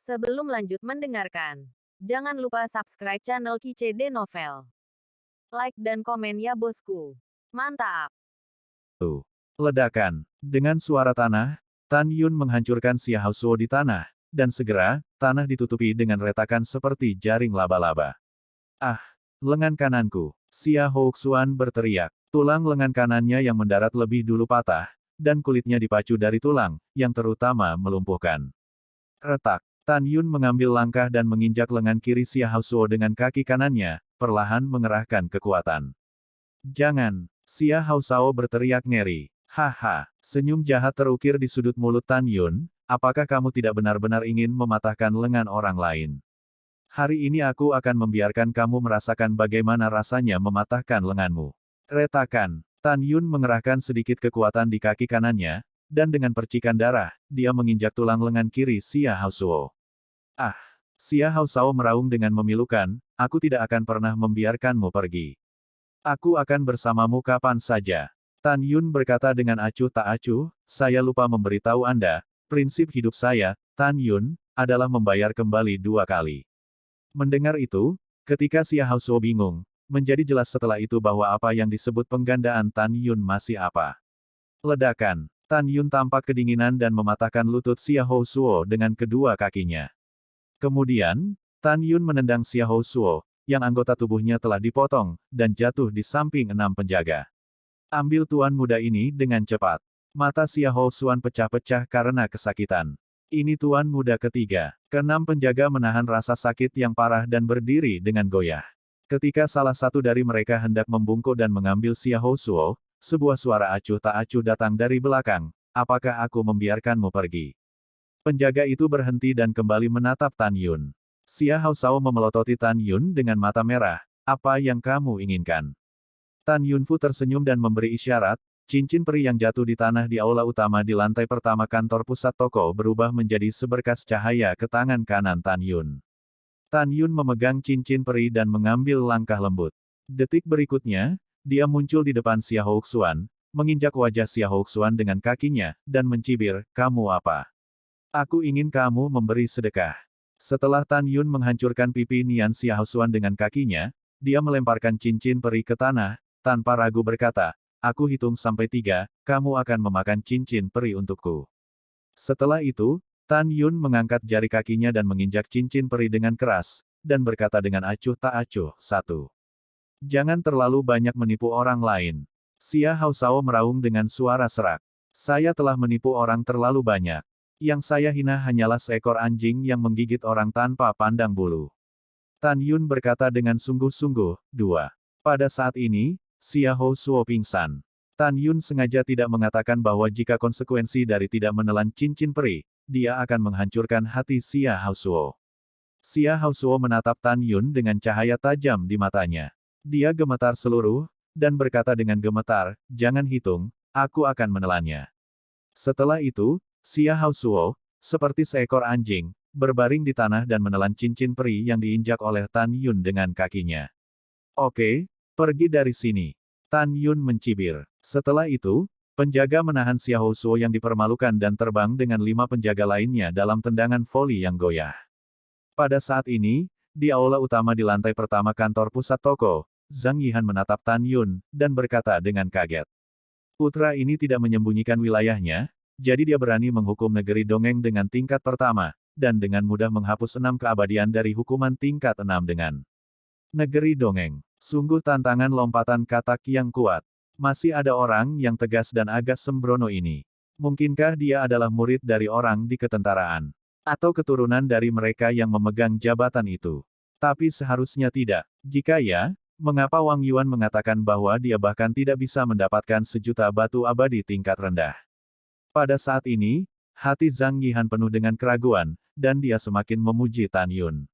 Sebelum lanjut mendengarkan, jangan lupa subscribe channel KCD Novel. Like dan komen ya bosku. Mantap. Ledakan. Dengan suara tanah, Tan Yun menghancurkan Xia Haosuo di tanah, dan segera, tanah ditutupi dengan retakan seperti jaring laba-laba. Ah! Lengan kananku. Xia Houxuan berteriak. Tulang lengan kanannya yang mendarat lebih dulu patah, dan kulitnya dipacu dari tulang, yang terutama melumpuhkan. Retak. Tan Yun mengambil langkah dan menginjak lengan kiri Xia Haosuo dengan kaki kanannya, perlahan mengerahkan kekuatan. Jangan! Xia Haosuo berteriak ngeri. Haha, senyum jahat terukir di sudut mulut Tan Yun, apakah kamu tidak benar-benar ingin mematahkan lengan orang lain? Hari ini aku akan membiarkan kamu merasakan bagaimana rasanya mematahkan lenganmu. Retakan. Tan Yun mengerahkan sedikit kekuatan di kaki kanannya, dan dengan percikan darah, dia menginjak tulang lengan kiri Xia Haosuo. Ah! Xia Haosuo meraung dengan memilukan, aku tidak akan pernah membiarkanmu pergi. Aku akan bersamamu kapan saja. Tan Yun berkata dengan acuh tak acuh, saya lupa memberitahu Anda, prinsip hidup saya, Tan Yun, adalah membayar kembali 2 kali. Mendengar itu, ketika Xia Haosuo bingung, menjadi jelas setelah itu bahwa apa yang disebut penggandaan Tan Yun masih apa. Ledakan. Tan Yun tampak kedinginan dan mematahkan lutut Xia Haosuo dengan kedua kakinya. Kemudian, Tan Yun menendang Xia Haosuo, yang anggota tubuhnya telah dipotong, dan jatuh di samping 6 penjaga. Ambil tuan muda ini dengan cepat. Mata Xia Haosuan pecah-pecah karena kesakitan. Ini tuan muda ketiga. Keenam penjaga menahan rasa sakit yang parah dan berdiri dengan goyah. Ketika salah satu dari mereka hendak membungkuk dan mengambil Xia Haosuo, sebuah suara acuh tak acuh datang dari belakang. Apakah aku membiarkanmu pergi? Penjaga itu berhenti dan kembali menatap Tan Yun. Xia Haosuo memelototi Tan Yun dengan mata merah. Apa yang kamu inginkan? Tan Yunfu tersenyum dan memberi isyarat, cincin peri yang jatuh di tanah di aula utama di lantai pertama kantor pusat toko berubah menjadi seberkas cahaya ke tangan kanan Tan Yun. Tan Yun memegang cincin peri dan mengambil langkah lembut. Detik berikutnya, dia muncul di depan Xia Houxuan, menginjak wajah Xia Houxuan dengan kakinya, dan mencibir, kamu apa? Aku ingin kamu memberi sedekah. Setelah Tan Yun menghancurkan pipi Nian Xia Houxuan dengan kakinya, dia melemparkan cincin peri ke tanah, tanpa ragu berkata, aku hitung sampai 3, kamu akan memakan cincin peri untukku. Setelah itu, Tan Yun mengangkat jari kakinya dan menginjak cincin peri dengan keras, dan berkata dengan acuh tak acuh, 1. Jangan terlalu banyak menipu orang lain. Xia Haosuo meraung dengan suara serak. Saya telah menipu orang terlalu banyak. Yang saya hina hanyalah seekor anjing yang menggigit orang tanpa pandang bulu. Tan Yun berkata dengan sungguh-sungguh, 2. Pada saat ini, Xia Haosuo pingsan. Tan Yun sengaja tidak mengatakan bahwa jika konsekuensi dari tidak menelan cincin peri, dia akan menghancurkan hati Xia Haosuo. Xia Haosuo menatap Tan Yun dengan cahaya tajam di matanya. Dia gemetar seluruh, dan berkata dengan gemetar, jangan hitung, aku akan menelannya. Setelah itu, Xia Haosuo, seperti seekor anjing, berbaring di tanah dan menelan cincin peri yang diinjak oleh Tan Yun dengan kakinya. Oke, pergi dari sini. Tan Yun mencibir. Setelah itu, penjaga menahan Xia Haosuo yang dipermalukan dan terbang dengan 5 penjaga lainnya dalam tendangan voli yang goyah. Pada saat ini, di aula utama di lantai pertama kantor pusat toko, Zhang Yihan menatap Tan Yun, dan berkata dengan kaget. Putra ini tidak menyembunyikan wilayahnya, jadi dia berani menghukum negeri dongeng dengan tingkat pertama, dan dengan mudah menghapus 6 keabadian dari hukuman tingkat 6 dengan negeri dongeng. Sungguh tantangan lompatan katak yang kuat. Masih ada orang yang tegas dan agak sembrono ini. Mungkinkah dia adalah murid dari orang di ketentaraan? Atau keturunan dari mereka yang memegang jabatan itu? Tapi seharusnya tidak. Jika ya, mengapa Wang Yuan mengatakan bahwa dia bahkan tidak bisa mendapatkan 1.000.000 batu abadi tingkat rendah? Pada saat ini, hati Zhang Yihan penuh dengan keraguan, dan dia semakin memuji Tan Yun.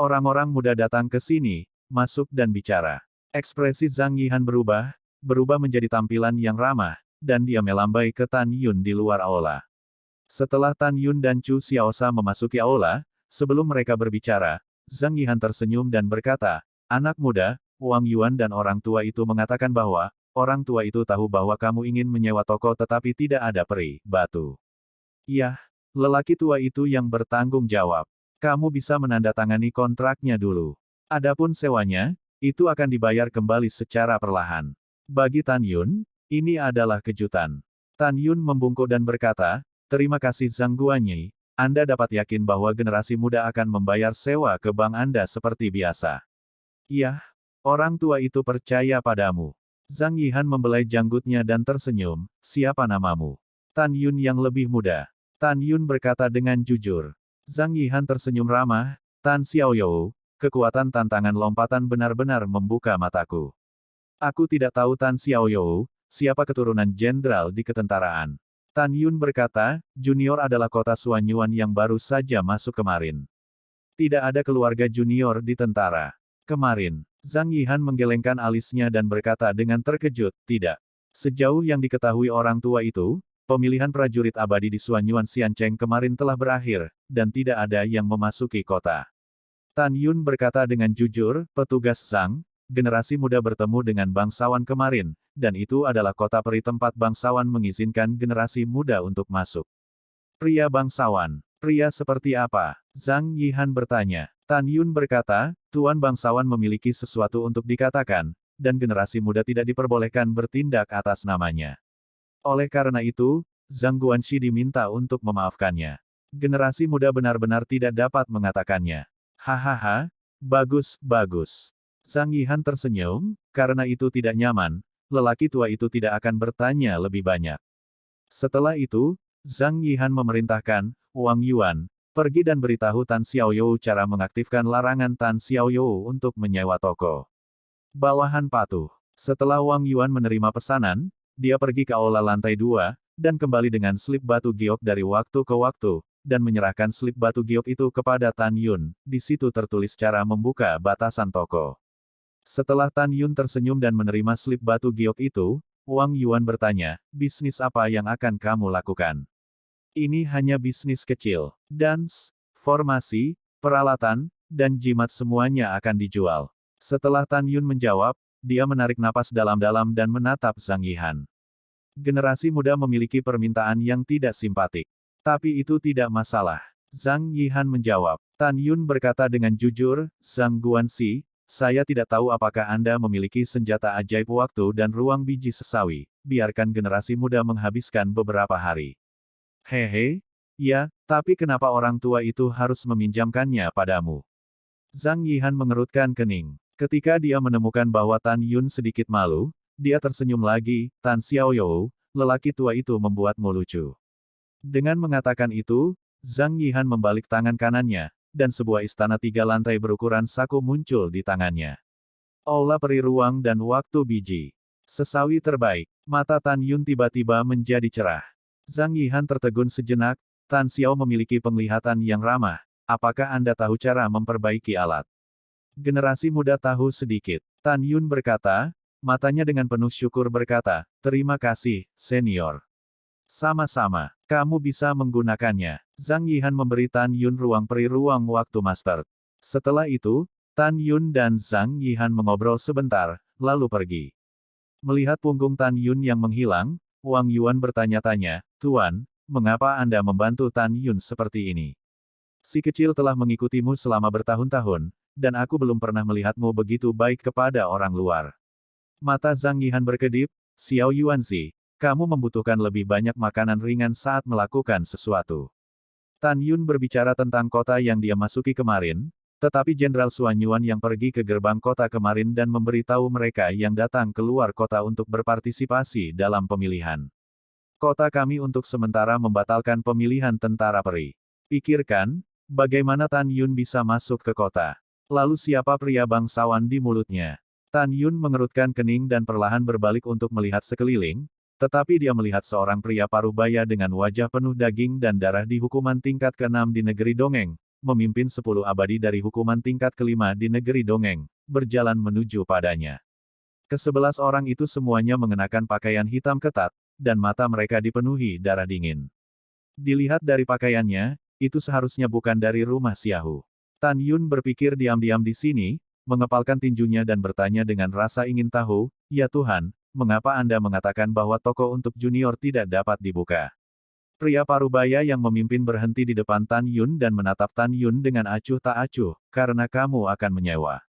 Orang-orang muda datang ke sini, masuk dan bicara. Ekspresi Zhang Yihan berubah menjadi tampilan yang ramah, dan dia melambai ke Tan Yun di luar aula. Setelah Tan Yun dan Chu Xiaosha memasuki aula, sebelum mereka berbicara, Zhang Yihan tersenyum dan berkata, anak muda, Wang Yuan dan orang tua itu mengatakan bahwa, orang tua itu tahu bahwa kamu ingin menyewa toko tetapi tidak ada peri, batu. Yah, lelaki tua itu yang bertanggung jawab. kamu bisa menandatangani kontraknya dulu. Adapun sewanya, itu akan dibayar kembali secara perlahan. Bagi Tan Yun, ini adalah kejutan. Tan Yun membungkuk dan berkata, terima kasih Zhang Guanyi, Anda dapat yakin bahwa generasi muda akan membayar sewa ke bank Anda seperti biasa. Iya, orang tua itu percaya padamu. Zhang Yihan membelai janggutnya dan tersenyum, siapa namamu? Tan Yun yang lebih muda. Tan Yun berkata dengan jujur. Zhang Yihan tersenyum ramah, Tan Xiaoyou, kekuatan tantangan lompatan benar-benar membuka mataku. Aku tidak tahu Tan Xiaoyou, siapa keturunan jenderal di ketentaraan. Tan Yun berkata, junior adalah kota Suanyuan yang baru saja masuk kemarin. Tidak ada keluarga junior di tentara. Kemarin, Zhang Yihan menggelengkan alisnya dan berkata dengan terkejut, tidak. Sejauh yang diketahui orang tua itu, pemilihan prajurit abadi di Suanyuan Xiancheng kemarin telah berakhir, dan tidak ada yang memasuki kota. Tan Yun berkata dengan jujur, petugas Zhang, generasi muda bertemu dengan bangsawan kemarin, dan itu adalah kota peri tempat bangsawan mengizinkan generasi muda untuk masuk. Pria bangsawan. Pria seperti apa? Zhang Yihan bertanya. Tan Yun berkata, Tuan bangsawan memiliki sesuatu untuk dikatakan, dan generasi muda tidak diperbolehkan bertindak atas namanya. Oleh karena itu, Zhang Guanxi diminta untuk memaafkannya. Generasi muda benar-benar tidak dapat mengatakannya. Hahaha, bagus, bagus. Zhang Yihan tersenyum, karena itu tidak nyaman, lelaki tua itu tidak akan bertanya lebih banyak. Setelah itu, Zhang Yihan memerintahkan, Wang Yuan, pergi dan beritahu Tan Xiaoyou cara mengaktifkan larangan Tan Xiaoyou untuk menyewa toko. Bawahan patuh. Setelah Wang Yuan menerima pesanan, dia pergi ke aula lantai 2, dan kembali dengan slip batu giok dari waktu ke waktu, dan menyerahkan slip batu giok itu kepada Tan Yun. Di situ tertulis cara membuka batasan toko. Setelah Tan Yun tersenyum dan menerima slip batu giok itu, Wang Yuan bertanya, bisnis apa yang akan kamu lakukan? Ini hanya bisnis kecil. Dans, formasi, peralatan, dan jimat semuanya akan dijual. Setelah Tan Yun menjawab, dia menarik napas dalam-dalam dan menatap Zhang Yihan. Generasi muda memiliki permintaan yang tidak simpatik. Tapi itu tidak masalah. Zhang Yihan menjawab. Tan Yun berkata dengan jujur, Zhang Guanxi, saya tidak tahu apakah Anda memiliki senjata ajaib waktu dan ruang biji sesawi. Biarkan generasi muda menghabiskan beberapa hari. Hehe, ya, tapi kenapa orang tua itu harus meminjamkannya padamu? Zhang Yihan mengerutkan kening. Ketika dia menemukan bahwa Tan Yun sedikit malu, dia tersenyum lagi, Tan Xiaoyou, lelaki tua itu membuatmu lucu. Dengan mengatakan itu, Zhang Yihan membalik tangan kanannya, dan sebuah istana 3 lantai berukuran saku muncul di tangannya. Aula peri ruang dan waktu biji. Sesawi terbaik. Mata Tan Yun tiba-tiba menjadi cerah. Zhang Yihan tertegun sejenak, Tan Xiao memiliki penglihatan yang ramah. Apakah Anda tahu cara memperbaiki alat? Generasi muda tahu sedikit. Tan Yun berkata, matanya dengan penuh syukur berkata, terima kasih, senior. Sama-sama, kamu bisa menggunakannya. Zhang Yihan memberi Tan Yun ruang peri ruang waktu master. Setelah itu, Tan Yun dan Zhang Yihan mengobrol sebentar, lalu pergi. Melihat punggung Tan Yun yang menghilang, Wang Yuan bertanya-tanya, Tuan, mengapa Anda membantu Tan Yun seperti ini? Si kecil telah mengikutimu selama bertahun-tahun, dan aku belum pernah melihatmu begitu baik kepada orang luar. Mata Zhang Yihan berkedip, Xiao Yuanzi, kamu membutuhkan lebih banyak makanan ringan saat melakukan sesuatu. Tan Yun berbicara tentang kota yang dia masuki kemarin, tetapi Jenderal Suanyuan yang pergi ke gerbang kota kemarin dan memberitahu mereka yang datang keluar kota untuk berpartisipasi dalam pemilihan. Kota kami untuk sementara membatalkan pemilihan tentara peri. Pikirkan, bagaimana Tan Yun bisa masuk ke kota? Lalu siapa pria bangsawan di mulutnya? Tan Yun mengerutkan kening dan perlahan berbalik untuk melihat sekeliling, tetapi dia melihat seorang pria parubaya dengan wajah penuh daging dan darah di hukuman tingkat ke-6 di negeri dongeng, memimpin 10 abadi dari hukuman tingkat ke-5 di negeri dongeng, berjalan menuju padanya. Ke-11 orang itu semuanya mengenakan pakaian hitam ketat, dan mata mereka dipenuhi darah dingin. Dilihat dari pakaiannya, itu seharusnya bukan dari rumah Xiaohu. Tan Yun berpikir diam-diam di sini, mengepalkan tinjunya dan bertanya dengan rasa ingin tahu, ya Tuhan, mengapa Anda mengatakan bahwa toko untuk junior tidak dapat dibuka? Pria parubaya yang memimpin berhenti di depan Tan Yun dan menatap Tan Yun dengan acuh tak acuh, karena kamu akan menyewa.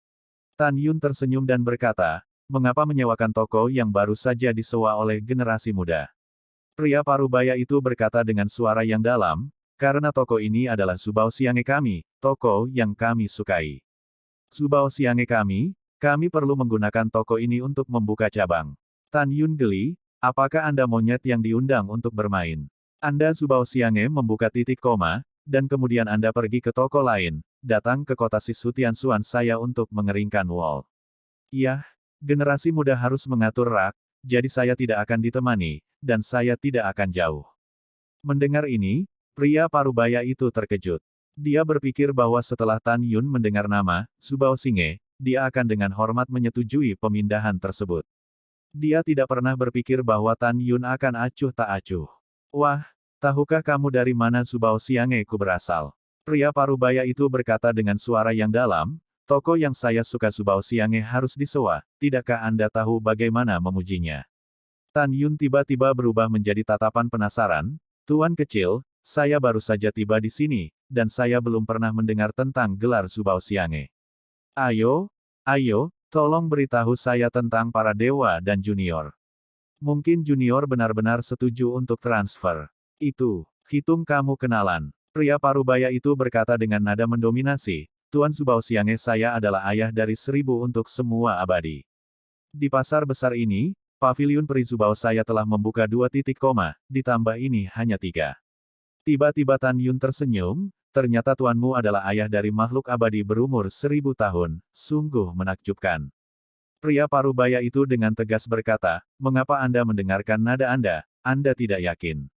Tan Yun tersenyum dan berkata, mengapa menyewakan toko yang baru saja disewa oleh generasi muda? Pria parubaya itu berkata dengan suara yang dalam, karena toko ini adalah Zubao Xiange kami, toko yang kami sukai. Zubao Xiange kami perlu menggunakan toko ini untuk membuka cabang. Tan Yun geli, apakah Anda monyet yang diundang untuk bermain? Anda Zubao Xiange membuka titik koma, dan kemudian Anda pergi ke toko lain, datang ke kota Sisutian Suan saya untuk mengeringkan wall. Iya, generasi muda harus mengatur rak, jadi saya tidak akan ditemani, dan saya tidak akan jauh. Mendengar ini, pria parubaya itu terkejut. Dia berpikir bahwa setelah Tan Yun mendengar nama, Zubao Xiange, dia akan dengan hormat menyetujui pemindahan tersebut. Dia tidak pernah berpikir bahwa Tan Yun akan acuh tak acuh. Wah, tahukah kamu dari mana Zubao Xiange ku berasal? Pria parubaya itu berkata dengan suara yang dalam, toko yang saya suka Zubao Xiange harus disewa, tidakkah Anda tahu bagaimana memujinya? Tan Yun tiba-tiba berubah menjadi tatapan penasaran, Tuan kecil, saya baru saja tiba di sini, dan saya belum pernah mendengar tentang gelar Zubao Xiange. Ayo, tolong beritahu saya tentang para dewa dan junior. Mungkin junior benar-benar setuju untuk transfer. Hitung kamu kenalan. Pria parubaya itu berkata dengan nada mendominasi, Tuan Zubao Xiange saya adalah ayah dari 1000 untuk semua abadi. Di pasar besar ini, paviliun peri Zubao saya telah membuka 2 titik koma, ditambah ini hanya 3. Tiba-tiba Tan Yun tersenyum, ternyata tuanmu adalah ayah dari makhluk abadi berumur 1000 tahun, sungguh menakjubkan. Pria parubaya itu dengan tegas berkata, mengapa Anda mendengarkan nada Anda tidak yakin.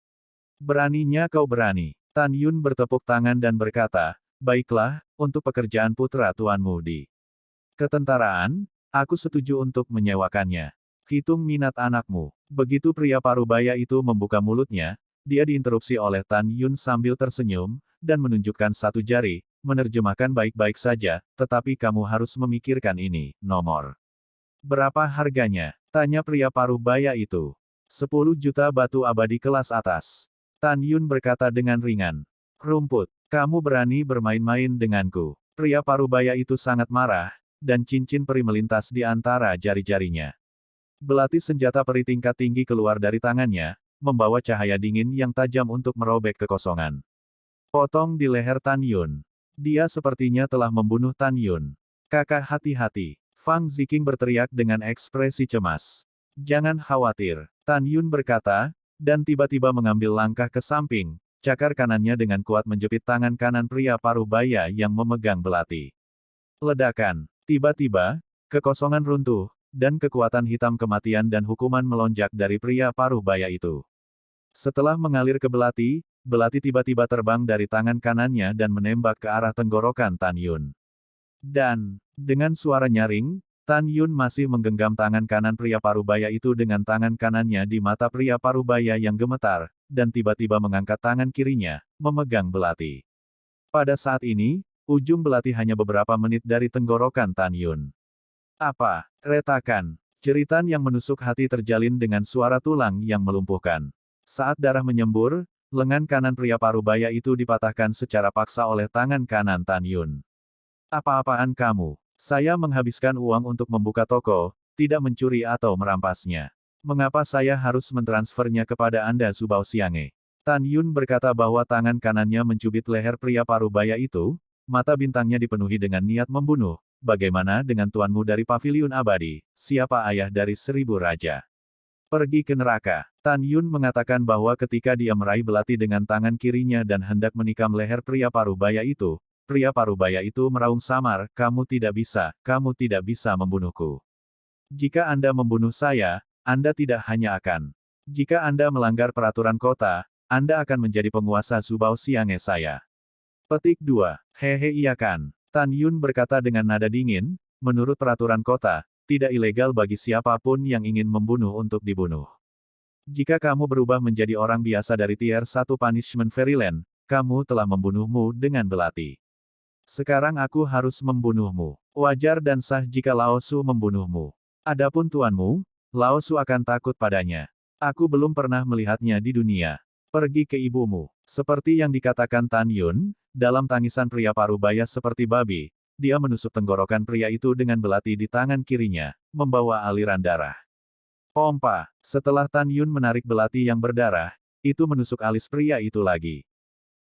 Beraninya kau berani. Tan Yun bertepuk tangan dan berkata, baiklah, untuk pekerjaan putra tuanmu di ketentaraan, aku setuju untuk menyewakannya. Hitung minat anakmu. Begitu pria parubaya itu membuka mulutnya, dia diinterupsi oleh Tan Yun sambil tersenyum, dan menunjukkan satu jari, menerjemahkan baik-baik saja, tetapi kamu harus memikirkan ini, nomor. Berapa harganya? Tanya pria parubaya itu. 10 juta batu abadi kelas atas. Tan Yun berkata dengan ringan. Rumput, kamu berani bermain-main denganku. Pria parubaya itu sangat marah, dan cincin peri melintas di antara jari-jarinya. Belati senjata peri tingkat tinggi keluar dari tangannya, membawa cahaya dingin yang tajam untuk merobek kekosongan. Potong di leher Tan Yun. Dia sepertinya telah membunuh Tan Yun. Kakak hati-hati. Fang Ziqing berteriak dengan ekspresi cemas. Jangan khawatir, Tan Yun berkata, dan tiba-tiba mengambil langkah ke samping, cakar kanannya dengan kuat menjepit tangan kanan pria parubaya yang memegang belati. Ledakan. Tiba-tiba, kekosongan runtuh, dan kekuatan hitam kematian dan hukuman melonjak dari pria parubaya itu. Setelah mengalir ke belati, belati tiba-tiba terbang dari tangan kanannya dan menembak ke arah tenggorokan Tan Yun. Dan, dengan suara nyaring, Tan Yun masih menggenggam tangan kanan pria parubaya itu dengan tangan kanannya di mata pria parubaya yang gemetar, dan tiba-tiba mengangkat tangan kirinya, memegang belati. Pada saat ini, ujung belati hanya beberapa menit dari tenggorokan Tan Yun. Apa? Retakan. Jeritan yang menusuk hati terjalin dengan suara tulang yang melumpuhkan. Saat darah menyembur, lengan kanan pria parubaya itu dipatahkan secara paksa oleh tangan kanan Tan Yun. Apa-apaan kamu? Saya menghabiskan uang untuk membuka toko, tidak mencuri atau merampasnya. Mengapa saya harus mentransfernya kepada Anda Zubao Xiange? Tan Yun berkata bahwa tangan kanannya mencubit leher pria parubaya itu, mata bintangnya dipenuhi dengan niat membunuh. Bagaimana dengan tuanmu dari paviliun abadi, siapa ayah dari 1000 raja? Pergi ke neraka. Tan Yun mengatakan bahwa ketika dia meraih belati dengan tangan kirinya dan hendak menikam leher pria parubaya itu meraung samar, kamu tidak bisa membunuhku. Jika Anda membunuh saya, Anda tidak hanya akan. Jika Anda melanggar peraturan kota, Anda akan menjadi penguasa Zubao Xiange saya. Petik 2. Hehe iya kan. Tan Yun berkata dengan nada dingin, menurut peraturan kota, tidak ilegal bagi siapapun yang ingin membunuh untuk dibunuh. Jika kamu berubah menjadi orang biasa dari tier 1 Punishment Fairyland, kamu telah membunuhmu dengan belati. Sekarang aku harus membunuhmu. Wajar dan sah jika Lao Su membunuhmu. Adapun tuanmu, Lao Su akan takut padanya. Aku belum pernah melihatnya di dunia. Pergi ke ibumu. Seperti yang dikatakan Tan Yun, dalam tangisan pria parubaya seperti babi, dia menusuk tenggorokan pria itu dengan belati di tangan kirinya, membawa aliran darah. Pompa. Setelah Tan Yun menarik belati yang berdarah, itu menusuk alis pria itu lagi.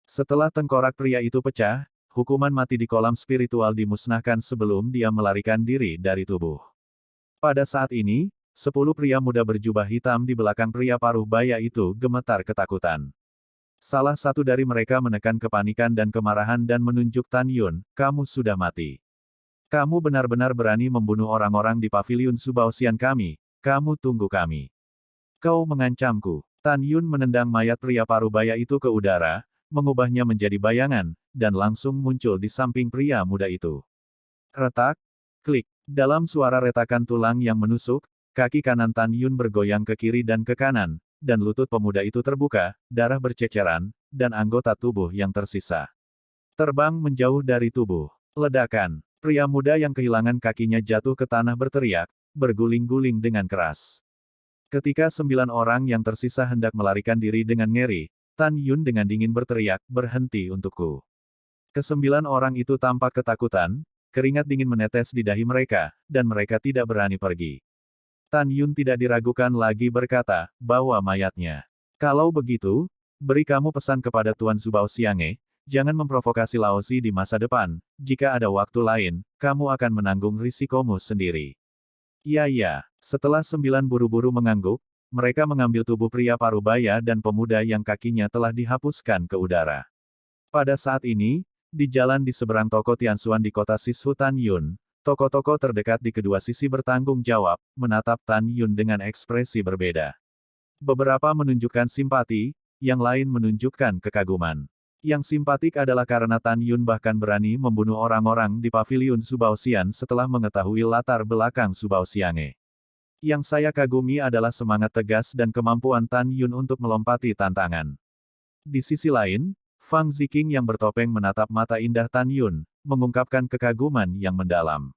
Setelah tengkorak pria itu pecah, hukuman mati di kolam spiritual dimusnahkan sebelum dia melarikan diri dari tubuh. Pada saat ini, 10 pria muda berjubah hitam di belakang pria paruh baya itu gemetar ketakutan. Salah satu dari mereka menekan kepanikan dan kemarahan dan menunjuk Tan Yun, kamu sudah mati. Kamu benar-benar berani membunuh orang-orang di paviliun Subaosian kami, kamu tunggu kami. Kau mengancamku. Tan Yun menendang mayat pria paruh baya itu ke udara, mengubahnya menjadi bayangan, dan langsung muncul di samping pria muda itu. Retak, klik, dalam suara retakan tulang yang menusuk, kaki kanan Tan Yun bergoyang ke kiri dan ke kanan, dan lutut pemuda itu terbuka, darah berceceran, dan anggota tubuh yang tersisa terbang menjauh dari tubuh. Ledakan. Pria muda yang kehilangan kakinya jatuh ke tanah berteriak, berguling-guling dengan keras. Ketika 9 orang yang tersisa hendak melarikan diri dengan ngeri, Tan Yun dengan dingin berteriak, berhenti untukku. Kesembilan orang itu tampak ketakutan, keringat dingin menetes di dahi mereka, dan mereka tidak berani pergi. Tan Yun tidak diragukan lagi berkata, bawa mayatnya. Kalau begitu, beri kamu pesan kepada Tuan Zubao Xiange, jangan memprovokasi Laozi di masa depan, jika ada waktu lain, kamu akan menanggung risikomu sendiri. Iya. Setelah 9 buru-buru mengangguk, mereka mengambil tubuh pria parubaya dan pemuda yang kakinya telah dihapuskan ke udara. Pada saat ini, di jalan di seberang toko Tianxuan di kota Sishu Tan Yun, toko-toko terdekat di kedua sisi bertanggung jawab, menatap Tan Yun dengan ekspresi berbeda. Beberapa menunjukkan simpati, yang lain menunjukkan kekaguman. Yang simpatik adalah karena Tan Yun bahkan berani membunuh orang-orang di paviliun Subaosian setelah mengetahui latar belakang Subaosiange. Yang saya kagumi adalah semangat tegas dan kemampuan Tan Yun untuk melompati tantangan. Di sisi lain, Fang Ziqing yang bertopeng menatap mata indah Tan Yun, mengungkapkan kekaguman yang mendalam.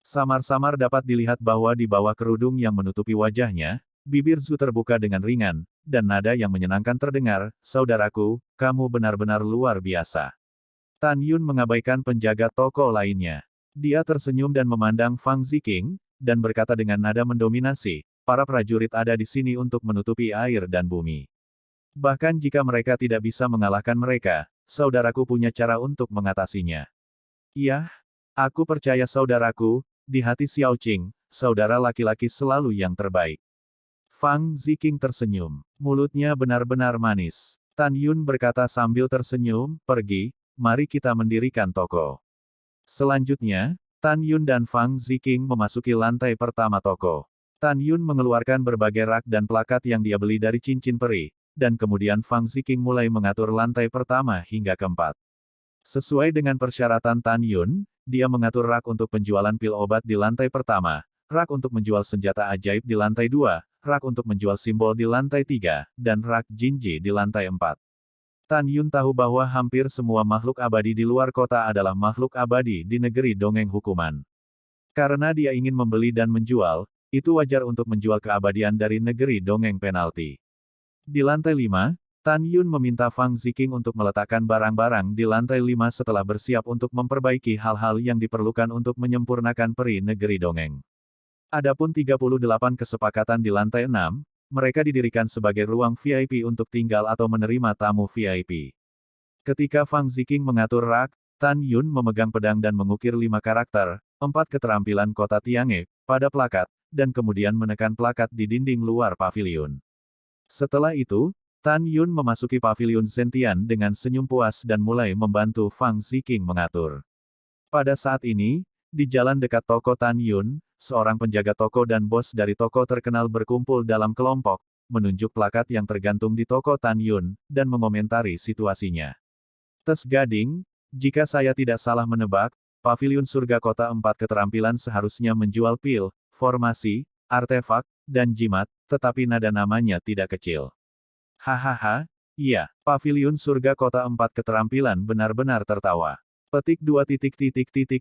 Samar-samar dapat dilihat bahwa di bawah kerudung yang menutupi wajahnya, bibir Zhu terbuka dengan ringan, dan nada yang menyenangkan terdengar, saudaraku, kamu benar-benar luar biasa. Tan Yun mengabaikan penjaga toko lainnya. Dia tersenyum dan memandang Fang Ziqing, dan berkata dengan nada mendominasi, para prajurit ada di sini untuk menutupi air dan bumi. Bahkan jika mereka tidak bisa mengalahkan mereka, saudaraku punya cara untuk mengatasinya. Iya, aku percaya saudaraku, di hati Xiao Qing, saudara laki-laki selalu yang terbaik. Fang Ziqing tersenyum. Mulutnya benar-benar manis. Tan Yun berkata sambil tersenyum, pergi, mari kita mendirikan toko. Selanjutnya, Tan Yun dan Fang Ziqing memasuki lantai pertama toko. Tan Yun mengeluarkan berbagai rak dan plakat yang dia beli dari cincin peri, dan kemudian Fang Ziqing mulai mengatur lantai pertama hingga keempat. Sesuai dengan persyaratan Tan Yun, dia mengatur rak untuk penjualan pil obat di lantai pertama, rak untuk menjual senjata ajaib di lantai 2, rak untuk menjual simbol di lantai 3, dan rak Jinji di lantai 4. Tan Yun tahu bahwa hampir semua makhluk abadi di luar kota adalah makhluk abadi di negeri dongeng hukuman. Karena dia ingin membeli dan menjual, itu wajar untuk menjual keabadian dari negeri dongeng penalti. Di lantai 5, Tan Yun meminta Fang Ziqing untuk meletakkan barang-barang di lantai 5 setelah bersiap untuk memperbaiki hal-hal yang diperlukan untuk menyempurnakan peri negeri dongeng. Adapun 38 kesepakatan di lantai 6, mereka didirikan sebagai ruang VIP untuk tinggal atau menerima tamu VIP. Ketika Fang Ziqing mengatur rak, Tan Yun memegang pedang dan mengukir 5 karakter, 4 keterampilan kota Tiange, pada plakat, dan kemudian menekan plakat di dinding luar paviliun. Setelah itu, Tan Yun memasuki paviliun Zentian dengan senyum puas dan mulai membantu Fang Ziqing mengatur. Pada saat ini, di jalan dekat toko Tan Yun, seorang penjaga toko dan bos dari toko terkenal berkumpul dalam kelompok, menunjuk plakat yang tergantung di toko Tan Yun, dan mengomentari situasinya. Tes Gading, jika saya tidak salah menebak, paviliun surga kota 4 keterampilan seharusnya menjual pil, formasi, artefak, dan jimat, tetapi nada namanya tidak kecil. Hahaha, iya, paviliun surga kota 4 keterampilan benar-benar tertawa. Petik 2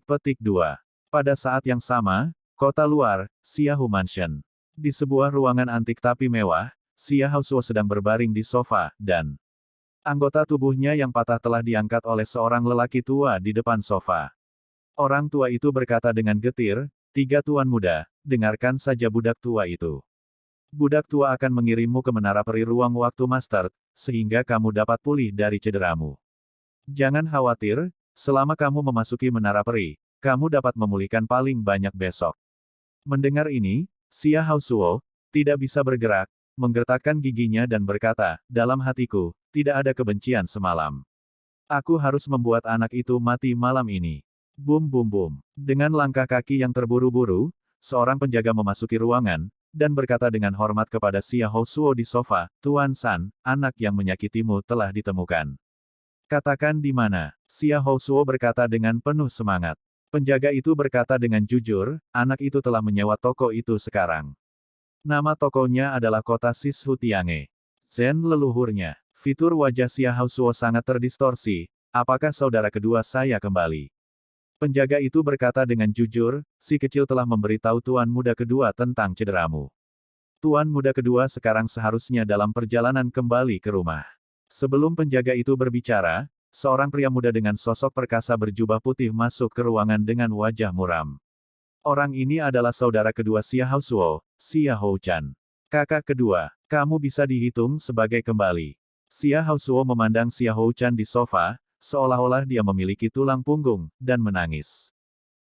petik 2. Pada saat yang sama, kota luar, Xiahu Mansion. Di sebuah ruangan antik tapi mewah, Xia Haosuo sedang berbaring di sofa, dan anggota tubuhnya yang patah telah diangkat oleh seorang lelaki tua di depan sofa. Orang tua itu berkata dengan getir, "Tiga tuan muda, dengarkan saja budak tua itu. Budak tua akan mengirimmu ke menara peri ruang waktu master, sehingga kamu dapat pulih dari cederamu. Jangan khawatir, selama kamu memasuki menara peri, kamu dapat memulihkan paling banyak besok." Mendengar ini, Xia Haosuo tidak bisa bergerak, menggertakkan giginya dan berkata, "Dalam hatiku, tidak ada kebencian semalam. Aku harus membuat anak itu mati malam ini." Bum bum bum. Dengan langkah kaki yang terburu-buru, seorang penjaga memasuki ruangan, dan berkata dengan hormat kepada Xia Haosuo di sofa, "Tuan San, anak yang menyakitimu telah ditemukan." "Katakan di mana?" Xia Haosuo berkata dengan penuh semangat. Penjaga itu berkata dengan jujur, "Anak itu telah menyewa toko itu sekarang. Nama tokonya adalah Kota Sishu Tiange. Zen leluhurnya." Fitur wajah Xia Haosuo sangat terdistorsi. "Apakah saudara kedua saya kembali?" Penjaga itu berkata dengan jujur, "Si kecil telah memberitahu tuan muda kedua tentang cederamu. Tuan muda kedua sekarang seharusnya dalam perjalanan kembali ke rumah." Sebelum penjaga itu berbicara, seorang pria muda dengan sosok perkasa berjubah putih masuk ke ruangan dengan wajah muram. Orang ini adalah saudara kedua Xia Haosuo, Xia Houchan. "Kakak kedua, kamu bisa dihitung sebagai kembali." Xia Haosuo memandang Xia Houchan di sofa, seolah-olah dia memiliki tulang punggung, dan menangis.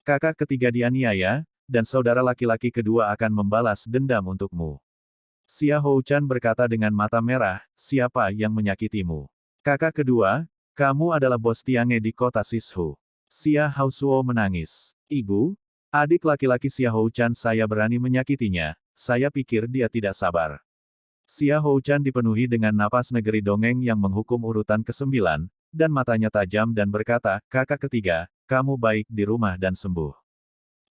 "Kakak ketiga dianiaya, dan saudara laki-laki kedua akan membalas dendam untukmu." Xia Houchan berkata dengan mata merah, "Siapa yang menyakitimu?" "Kakak kedua, kamu adalah bos Tiange di kota Sishu." Xia Haosuo menangis. "Ibu, adik laki-laki Xia Houchan saya berani menyakitinya, saya pikir dia tidak sabar." Xia Houchan dipenuhi dengan napas negeri dongeng yang menghukum urutan ke-9, dan matanya tajam dan berkata, "Kakak ketiga, kamu baik di rumah dan sembuh.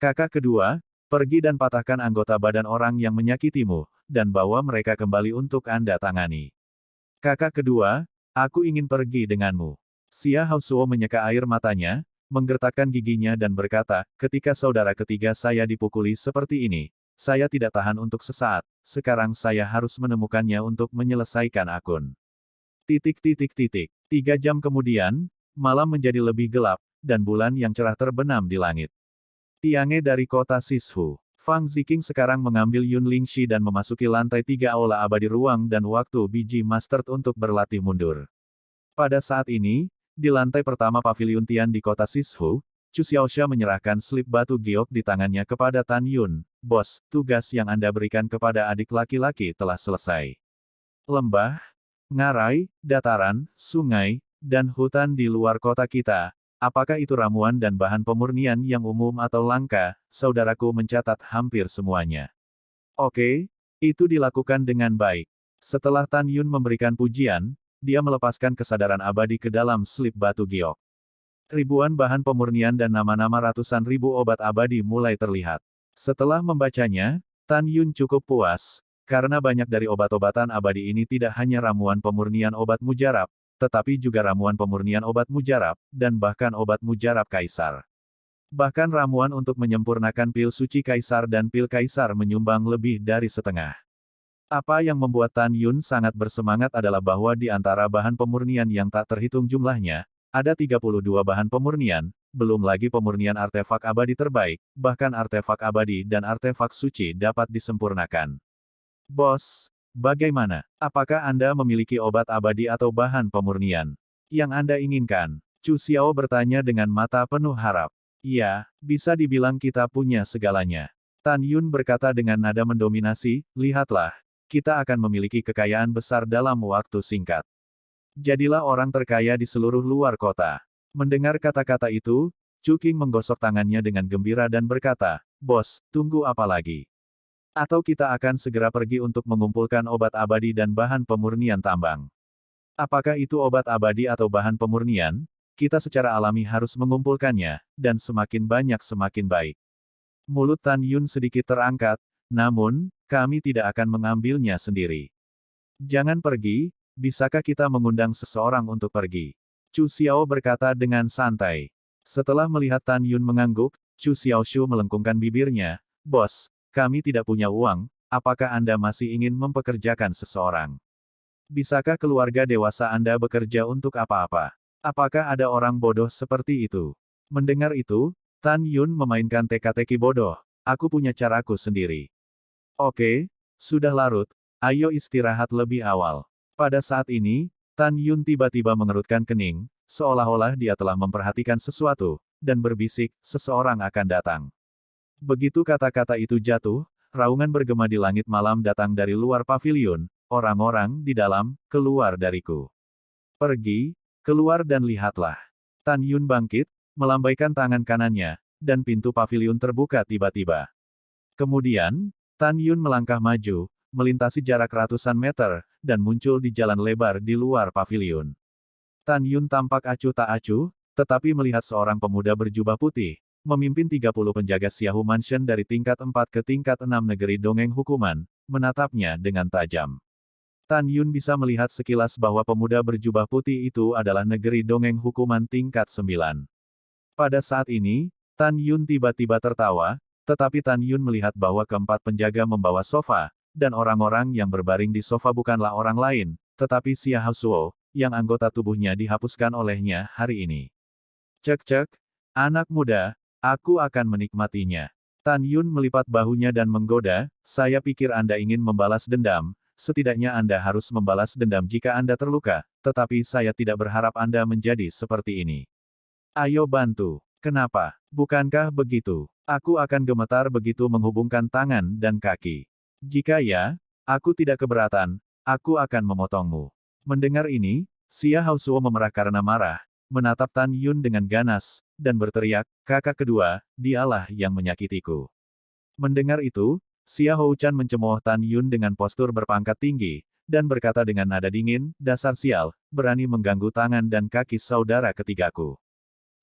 Kakak kedua, pergi dan patahkan anggota badan orang yang menyakitimu, dan bawa mereka kembali untuk Anda tangani." "Kakak kedua, aku ingin pergi denganmu." Xia Haosuo menyeka air matanya, menggertakkan giginya dan berkata, "Ketika saudara ketiga saya dipukuli seperti ini, saya tidak tahan untuk sesaat, sekarang saya harus menemukannya untuk menyelesaikan akun." 3 jam kemudian, malam menjadi lebih gelap, dan bulan yang cerah terbenam di langit. Tiange dari kota Sishu. Fang Ziqing sekarang mengambil Yun Lingxi dan memasuki lantai 3 aula abadi ruang dan waktu biji master untuk berlatih mundur. Pada saat ini, di lantai pertama paviliun Tian di kota Sishu, Chu Xiaoxia menyerahkan slip batu giok di tangannya kepada Tan Yun. "Bos, tugas yang Anda berikan kepada adik laki-laki telah selesai. Lembah, ngarai, dataran, sungai, dan hutan di luar kota kita, apakah itu ramuan dan bahan pemurnian yang umum atau langka, saudaraku mencatat hampir semuanya." "Oke, itu dilakukan dengan baik." Setelah Tan Yun memberikan pujian, dia melepaskan kesadaran abadi ke dalam slip batu giok. Ribuan bahan pemurnian dan nama-nama ratusan ribu obat abadi mulai terlihat. Setelah membacanya, Tan Yun cukup puas, karena banyak dari obat-obatan abadi ini tidak hanya ramuan pemurnian obat mujarab, tetapi juga ramuan pemurnian obat mujarab, dan bahkan obat mujarab kaisar. Bahkan ramuan untuk menyempurnakan pil suci kaisar dan pil kaisar menyumbang lebih dari setengah. Apa yang membuat Tan Yun sangat bersemangat adalah bahwa di antara bahan pemurnian yang tak terhitung jumlahnya, ada 32 bahan pemurnian, belum lagi pemurnian artefak abadi terbaik, bahkan artefak abadi dan artefak suci dapat disempurnakan. "Bos, bagaimana? Apakah Anda memiliki obat abadi atau bahan pemurnian yang Anda inginkan?" Chu Xiao bertanya dengan mata penuh harap. "Ya, bisa dibilang kita punya segalanya." Tan Yun berkata dengan nada mendominasi, "Lihatlah, kita akan memiliki kekayaan besar dalam waktu singkat. Jadilah orang terkaya di seluruh luar kota." Mendengar kata-kata itu, Chu Qing menggosok tangannya dengan gembira dan berkata, "Bos, tunggu apa lagi? Atau kita akan segera pergi untuk mengumpulkan obat abadi dan bahan pemurnian tambang." "Apakah itu obat abadi atau bahan pemurnian? Kita secara alami harus mengumpulkannya, dan semakin banyak semakin baik." Mulut Tan Yun sedikit terangkat, "Namun, kami tidak akan mengambilnya sendiri." "Jangan pergi, bisakah kita mengundang seseorang untuk pergi?" Chu Xiao berkata dengan santai. Setelah melihat Tan Yun mengangguk, Chu Xiaoshu melengkungkan bibirnya, "Bos, kami tidak punya uang, apakah Anda masih ingin mempekerjakan seseorang? Bisakah keluarga dewasa Anda bekerja untuk apa-apa? Apakah ada orang bodoh seperti itu? Mendengar itu, Tan Yun memainkan teka-teki bodoh. Aku punya caraku sendiri. Oke, sudah larut, ayo istirahat lebih awal. Pada saat ini, Tan Yun tiba-tiba mengerutkan kening, seolah-olah dia telah memperhatikan sesuatu, dan berbisik, seseorang akan datang. Begitu kata-kata itu jatuh, raungan bergema di langit malam datang dari luar paviliun, orang-orang di dalam, keluar dariku. Pergi, keluar dan lihatlah. Tan Yun bangkit, melambaikan tangan kanannya, dan pintu paviliun terbuka tiba-tiba. Kemudian, Tan Yun melangkah maju, melintasi jarak ratusan meter, dan muncul di jalan lebar di luar paviliun. Tan Yun tampak acuh tak acuh, tetapi melihat seorang pemuda berjubah putih, memimpin 30 penjaga Xiaohu Mansion dari tingkat 4 ke tingkat 6 negeri dongeng hukuman, menatapnya dengan tajam. Tan Yun bisa melihat sekilas bahwa pemuda berjubah putih itu adalah negeri dongeng hukuman tingkat 9. Pada saat ini, Tan Yun tiba-tiba tertawa, tetapi Tan Yun melihat bahwa keempat penjaga membawa sofa, dan orang-orang yang berbaring di sofa bukanlah orang lain, tetapi Xia Hasuo, yang anggota tubuhnya dihapuskan olehnya hari ini. Cek-cek, anak muda, aku akan menikmatinya. Tan Yun melipat bahunya dan menggoda, saya pikir Anda ingin membalas dendam, setidaknya Anda harus membalas dendam jika Anda terluka, tetapi saya tidak berharap Anda menjadi seperti ini. Ayo bantu. Kenapa? Bukankah begitu? Aku akan gemetar begitu menghubungkan tangan dan kaki. Jika ya, aku tidak keberatan, aku akan memotongmu. Mendengar ini, Xia Hasuo memerah karena marah, menatap Tan Yun dengan ganas, dan berteriak, kakak kedua, dialah yang menyakitiku. Mendengar itu, Xia Houchan mencemooh Tan Yun dengan postur berpangkat tinggi, dan berkata dengan nada dingin, dasar sial, berani mengganggu tangan dan kaki saudara ketigaku.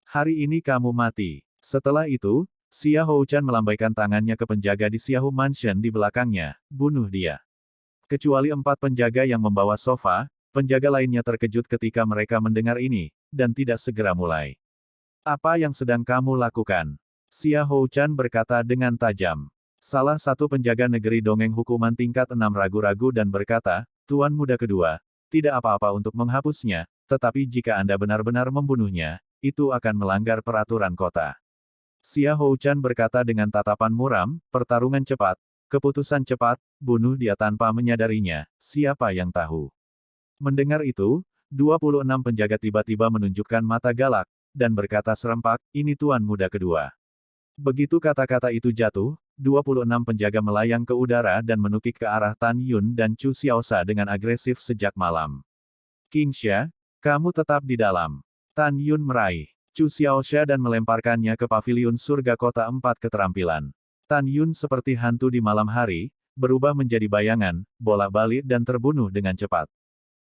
Hari ini kamu mati. Setelah itu, Xia Houchan melambaikan tangannya ke penjaga di Xiaohu Mansion di belakangnya, bunuh dia. Kecuali 4 penjaga yang membawa sofa, penjaga lainnya terkejut ketika mereka mendengar ini, dan tidak segera mulai. Apa yang sedang kamu lakukan? Xia Houchan berkata dengan tajam. Salah satu penjaga negeri dongeng hukuman tingkat 6 ragu-ragu dan berkata, Tuan muda kedua, tidak apa-apa untuk menghapusnya, tetapi jika Anda benar-benar membunuhnya, itu akan melanggar peraturan kota. Xia Houchan berkata dengan tatapan muram, pertarungan cepat, keputusan cepat, bunuh dia tanpa menyadarinya, siapa yang tahu. Mendengar itu, 26 penjaga tiba-tiba menunjukkan mata galak, dan berkata serempak, ini tuan muda kedua. Begitu kata-kata itu jatuh, 26 penjaga melayang ke udara dan menukik ke arah Tan Yun dan Chu Xiaosa dengan agresif sejak malam. King Xia, kamu tetap di dalam. Tan Yun meraih Chu Xiaoxia dan melemparkannya ke paviliun surga kota 4 keterampilan. Tan Yun seperti hantu di malam hari, berubah menjadi bayangan, bolak-balik dan terbunuh dengan cepat.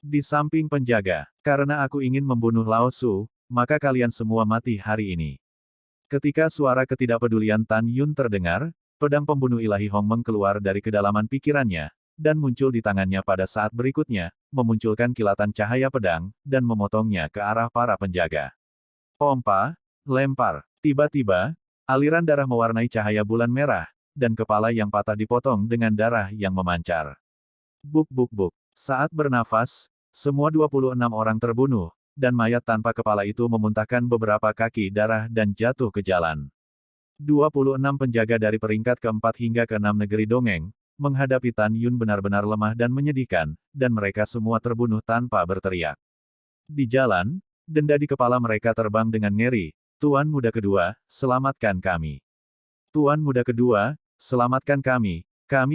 Di samping penjaga, karena aku ingin membunuh Lao Su, maka kalian semua mati hari ini. Ketika suara ketidakpedulian Tan Yun terdengar, pedang pembunuh ilahi Hong Meng keluar dari kedalaman pikirannya, dan muncul di tangannya pada saat berikutnya, memunculkan kilatan cahaya pedang, dan memotongnya ke arah para penjaga. Pompa, lempar. Tiba-tiba, aliran darah mewarnai cahaya bulan merah, dan kepala yang patah dipotong dengan darah yang memancar. Buk-buk-buk. Saat bernafas, semua 26 orang terbunuh, dan mayat tanpa kepala itu memuntahkan beberapa kaki darah dan jatuh ke jalan. 26 penjaga dari peringkat keempat hingga ke-6 negeri dongeng, menghadapi Tan Yun benar-benar lemah dan menyedihkan, dan mereka semua terbunuh tanpa berteriak. Di jalan, denda di kepala mereka terbang dengan ngeri, Tuan muda kedua, selamatkan kami. Tuan muda kedua, selamatkan kami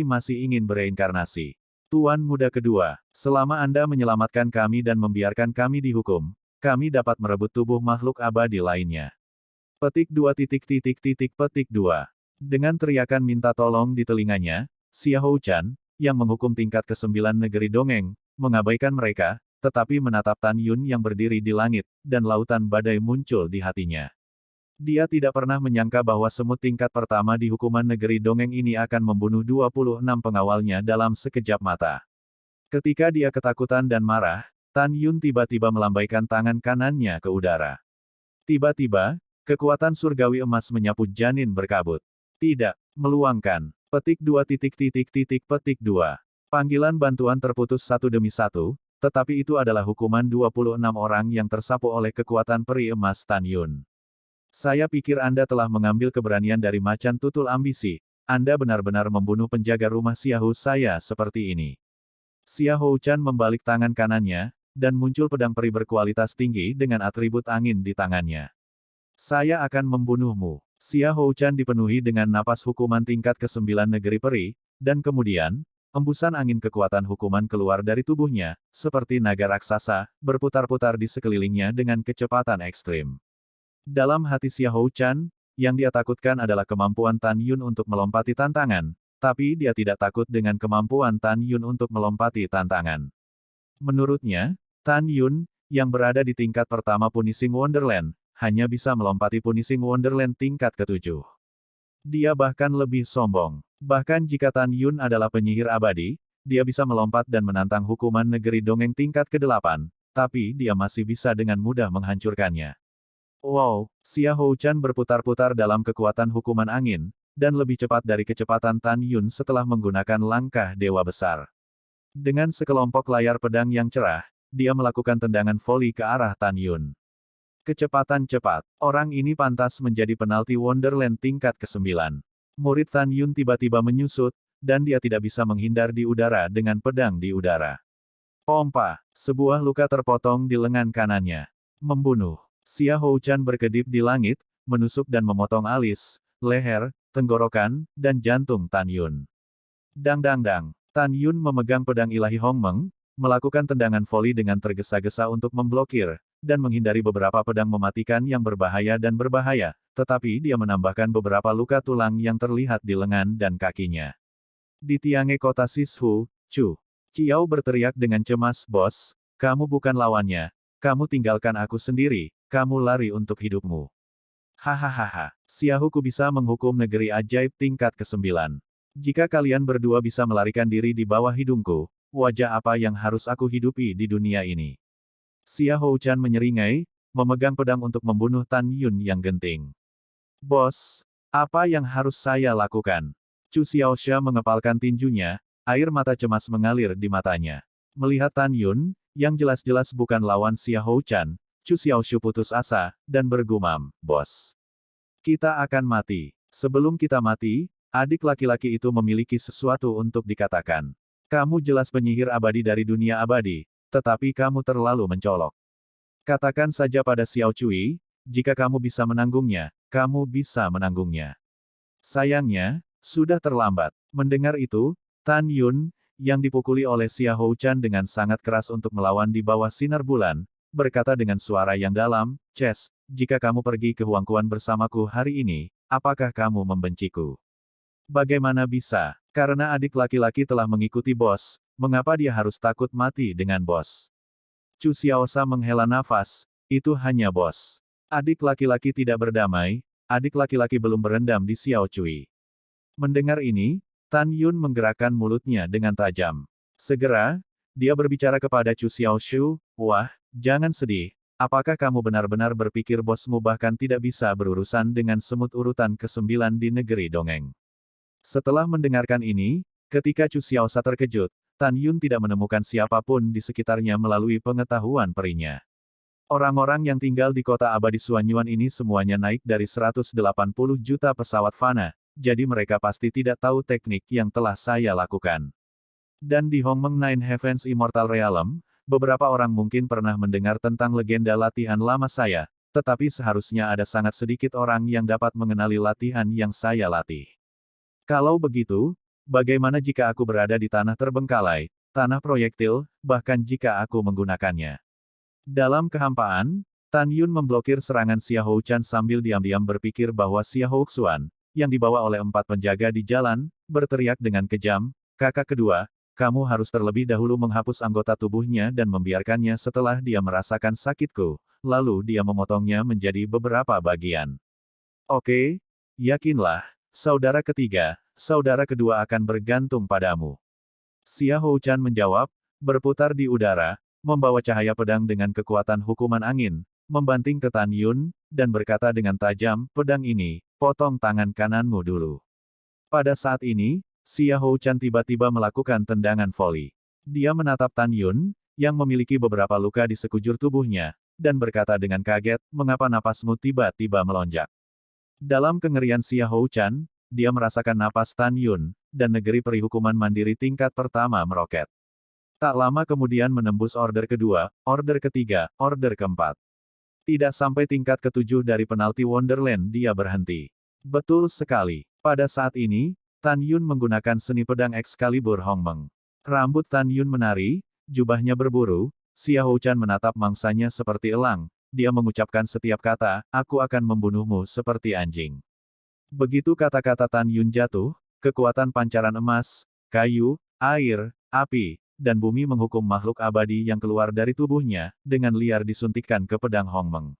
masih ingin bereinkarnasi. Tuan muda kedua, selama Anda menyelamatkan kami dan membiarkan kami dihukum, kami dapat merebut tubuh makhluk abadi lainnya. Petik 2 petik 2. Dengan teriakan minta tolong di telinganya, Xia Houchan, yang menghukum tingkat ke-9 negeri dongeng, mengabaikan mereka, tetapi menatap Tan Yun yang berdiri di langit, dan lautan badai muncul di hatinya. Dia tidak pernah menyangka bahwa semut tingkat pertama di hukuman negeri dongeng ini akan membunuh 26 pengawalnya dalam sekejap mata. Ketika dia ketakutan dan marah, Tan Yun tiba-tiba melambaikan tangan kanannya ke udara. Tiba-tiba, kekuatan surgawi emas menyapu janin berkabut. Tidak. Meluangkan. Petik 2 titik titik titik petik 2. Panggilan bantuan terputus satu demi satu, tetapi itu adalah hukuman 26 orang yang tersapu oleh kekuatan peri emas Tan Yun. Saya pikir Anda telah mengambil keberanian dari macan tutul ambisi. Anda benar-benar membunuh penjaga rumah Xiahou saya seperti ini. Xiahou Chan membalik tangan kanannya, dan muncul pedang peri berkualitas tinggi dengan atribut angin di tangannya. Saya akan membunuhmu. Xiahou Chan dipenuhi dengan napas hukuman tingkat ke-9 negeri peri, dan kemudian, embusan angin kekuatan hukuman keluar dari tubuhnya, seperti naga raksasa, berputar-putar di sekelilingnya dengan kecepatan ekstrim. Dalam hati Xiahou Chan, yang dia takutkan adalah kemampuan Tan Yun untuk melompati tantangan, tapi dia tidak takut dengan kemampuan Tan Yun untuk melompati tantangan. Menurutnya, Tan Yun, yang berada di tingkat pertama Punishing Wonderland, hanya bisa melompati Punishing Wonderland tingkat ke-7. Dia bahkan lebih sombong. Bahkan jika Tan Yun adalah penyihir abadi, dia bisa melompat dan menantang hukuman negeri dongeng tingkat ke-8, tapi dia masih bisa dengan mudah menghancurkannya. Wow, Xiahou Chan berputar-putar dalam kekuatan hukuman angin, dan lebih cepat dari kecepatan Tan Yun setelah menggunakan langkah dewa besar. Dengan sekelompok layar pedang yang cerah, dia melakukan tendangan voli ke arah Tan Yun. Kecepatan cepat. Orang ini pantas menjadi penalti Wonderland tingkat ke-9. Murid Tan Yun tiba-tiba menyusut, dan dia tidak bisa menghindar di udara dengan pedang di udara. Pompa. Sebuah luka terpotong di lengan kanannya. Membunuh. Xiahou Chan berkedip di langit, menusuk dan memotong alis, leher, tenggorokan, dan jantung Tan Yun. Dang. Tan Yun memegang pedang ilahi Hongmeng, melakukan tendangan voli dengan tergesa-gesa untuk memblokir, dan menghindari beberapa pedang mematikan yang berbahaya, tetapi dia menambahkan beberapa luka tulang yang terlihat di lengan dan kakinya. Di tiangnya kota Sishu, Chu Chiao berteriak dengan cemas, "Bos, kamu bukan lawannya, kamu tinggalkan aku sendiri, kamu lari untuk hidupmu." Hahaha, Xiahuku bisa menghukum negeri ajaib tingkat ke-9. Jika kalian berdua bisa melarikan diri di bawah hidungku, wajah apa yang harus aku hidupi di dunia ini? Xiahou Chan menyeringai, memegang pedang untuk membunuh Tan Yun yang genting. Bos, apa yang harus saya lakukan? Chu Xiaoxia mengepalkan tinjunya, air mata cemas mengalir di matanya. Melihat Tan Yun, yang jelas-jelas bukan lawan Xiahou Chan, Chu Xiaoxia putus asa, dan bergumam, "Bos, kita akan mati. Sebelum kita mati, adik laki-laki itu memiliki sesuatu untuk dikatakan. Kamu jelas penyihir abadi dari dunia abadi, tetapi kamu terlalu mencolok. Katakan saja pada Xiao Cui, jika kamu bisa menanggungnya, kamu bisa menanggungnya." Sayangnya, sudah terlambat. Mendengar itu, Tan Yun, yang dipukuli oleh Xiahou Chan dengan sangat keras untuk melawan di bawah sinar bulan, berkata dengan suara yang dalam, "Ches, jika kamu pergi ke Huangquan bersamaku hari ini, apakah kamu membenciku?" Bagaimana bisa? Karena adik laki-laki telah mengikuti bos, mengapa dia harus takut mati dengan bos? Chu Xiaosa menghela nafas, itu hanya bos. Adik laki-laki tidak berdamai, adik laki-laki belum berendam di Xiao Cui. Mendengar ini, Tan Yun menggerakkan mulutnya dengan tajam. Segera, dia berbicara kepada Chu Xiaoshu, "Wah, jangan sedih. Apakah kamu benar-benar berpikir bosmu bahkan tidak bisa berurusan dengan semut urutan ke-9 di negeri dongeng?" Setelah mendengarkan ini, ketika Chu Xiaosa terkejut, Tan Yun tidak menemukan siapapun di sekitarnya melalui pengetahuan perinya. Orang-orang yang tinggal di kota abadi Suanyuan ini semuanya naik dari 180 juta pesawat fana, jadi mereka pasti tidak tahu teknik yang telah saya lakukan. Dan di Hongmeng Nine Heavens Immortal Realm, beberapa orang mungkin pernah mendengar tentang legenda latihan lama saya, tetapi seharusnya ada sangat sedikit orang yang dapat mengenali latihan yang saya latih. Kalau begitu, bagaimana jika aku berada di tanah terbengkalai, tanah proyektil, bahkan jika aku menggunakannya? Dalam kehampaan, Tan Yun memblokir serangan Xiahou Chan sambil diam-diam berpikir bahwa Xiahou Xuan, yang dibawa oleh 4 penjaga di jalan, berteriak dengan kejam, "Kakak kedua, kamu harus terlebih dahulu menghapus anggota tubuhnya dan membiarkannya setelah dia merasakan sakitku." Lalu dia memotongnya menjadi beberapa bagian. "Oke, yakinlah, saudara ketiga, saudara kedua akan bergantung padamu." Xiahou Chan menjawab, berputar di udara, membawa cahaya pedang dengan kekuatan hukuman angin, membanting ke Tan Yun, dan berkata dengan tajam, "Pedang ini, potong tangan kananmu dulu." Pada saat ini, Xia Hou-chan tiba-tiba melakukan tendangan voli. Dia menatap Tan Yun, yang memiliki beberapa luka di sekujur tubuhnya, dan berkata dengan kaget, mengapa napasmu tiba-tiba melonjak. Dalam kengerian Xia Hou-chan, dia merasakan napas Tan Yun, dan negeri perihukuman mandiri tingkat pertama meroket. Tak lama kemudian menembus order kedua, order ketiga, order keempat. Tidak sampai tingkat ketujuh dari penalti Wonderland dia berhenti. Betul sekali. Pada saat ini, Tan Yun menggunakan seni pedang Excalibur Hongmeng. Rambut Tan Yun menari, jubahnya berburu, Xia Hou-chan menatap mangsanya seperti elang. Dia mengucapkan setiap kata, aku akan membunuhmu seperti anjing. Begitu kata-kata Tan Yun jatuh, kekuatan pancaran emas, kayu, air, api, dan bumi menghukum makhluk abadi yang keluar dari tubuhnya, dengan liar disuntikkan ke pedang Hongmeng.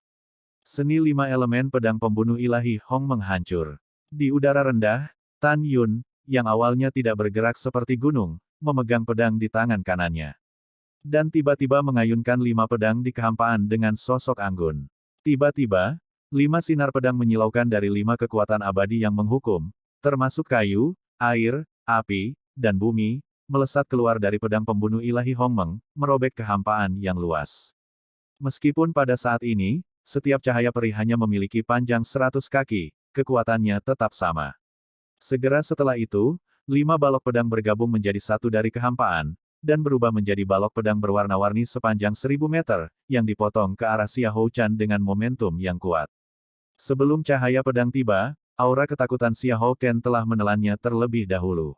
Seni lima elemen pedang pembunuh ilahi Hongmeng hancur. Di udara rendah, Tan Yun, yang awalnya tidak bergerak seperti gunung, memegang pedang di tangan kanannya. Dan tiba-tiba mengayunkan 5 pedang di kehampaan dengan sosok anggun. Tiba-tiba, 5 sinar pedang menyilaukan dari 5 kekuatan abadi yang menghukum, termasuk kayu, air, api, dan bumi, melesat keluar dari pedang pembunuh ilahi Hongmeng, merobek kehampaan yang luas. Meskipun pada saat ini, setiap cahaya peri hanya memiliki panjang 100 kaki, kekuatannya tetap sama. Segera setelah itu, 5 balok pedang bergabung menjadi satu dari kehampaan, dan berubah menjadi balok pedang berwarna-warni sepanjang 1000 meter, yang dipotong ke arah Xia Hou-chan dengan momentum yang kuat. Sebelum cahaya pedang tiba, aura ketakutan Xia Hou-ken telah menelannya terlebih dahulu.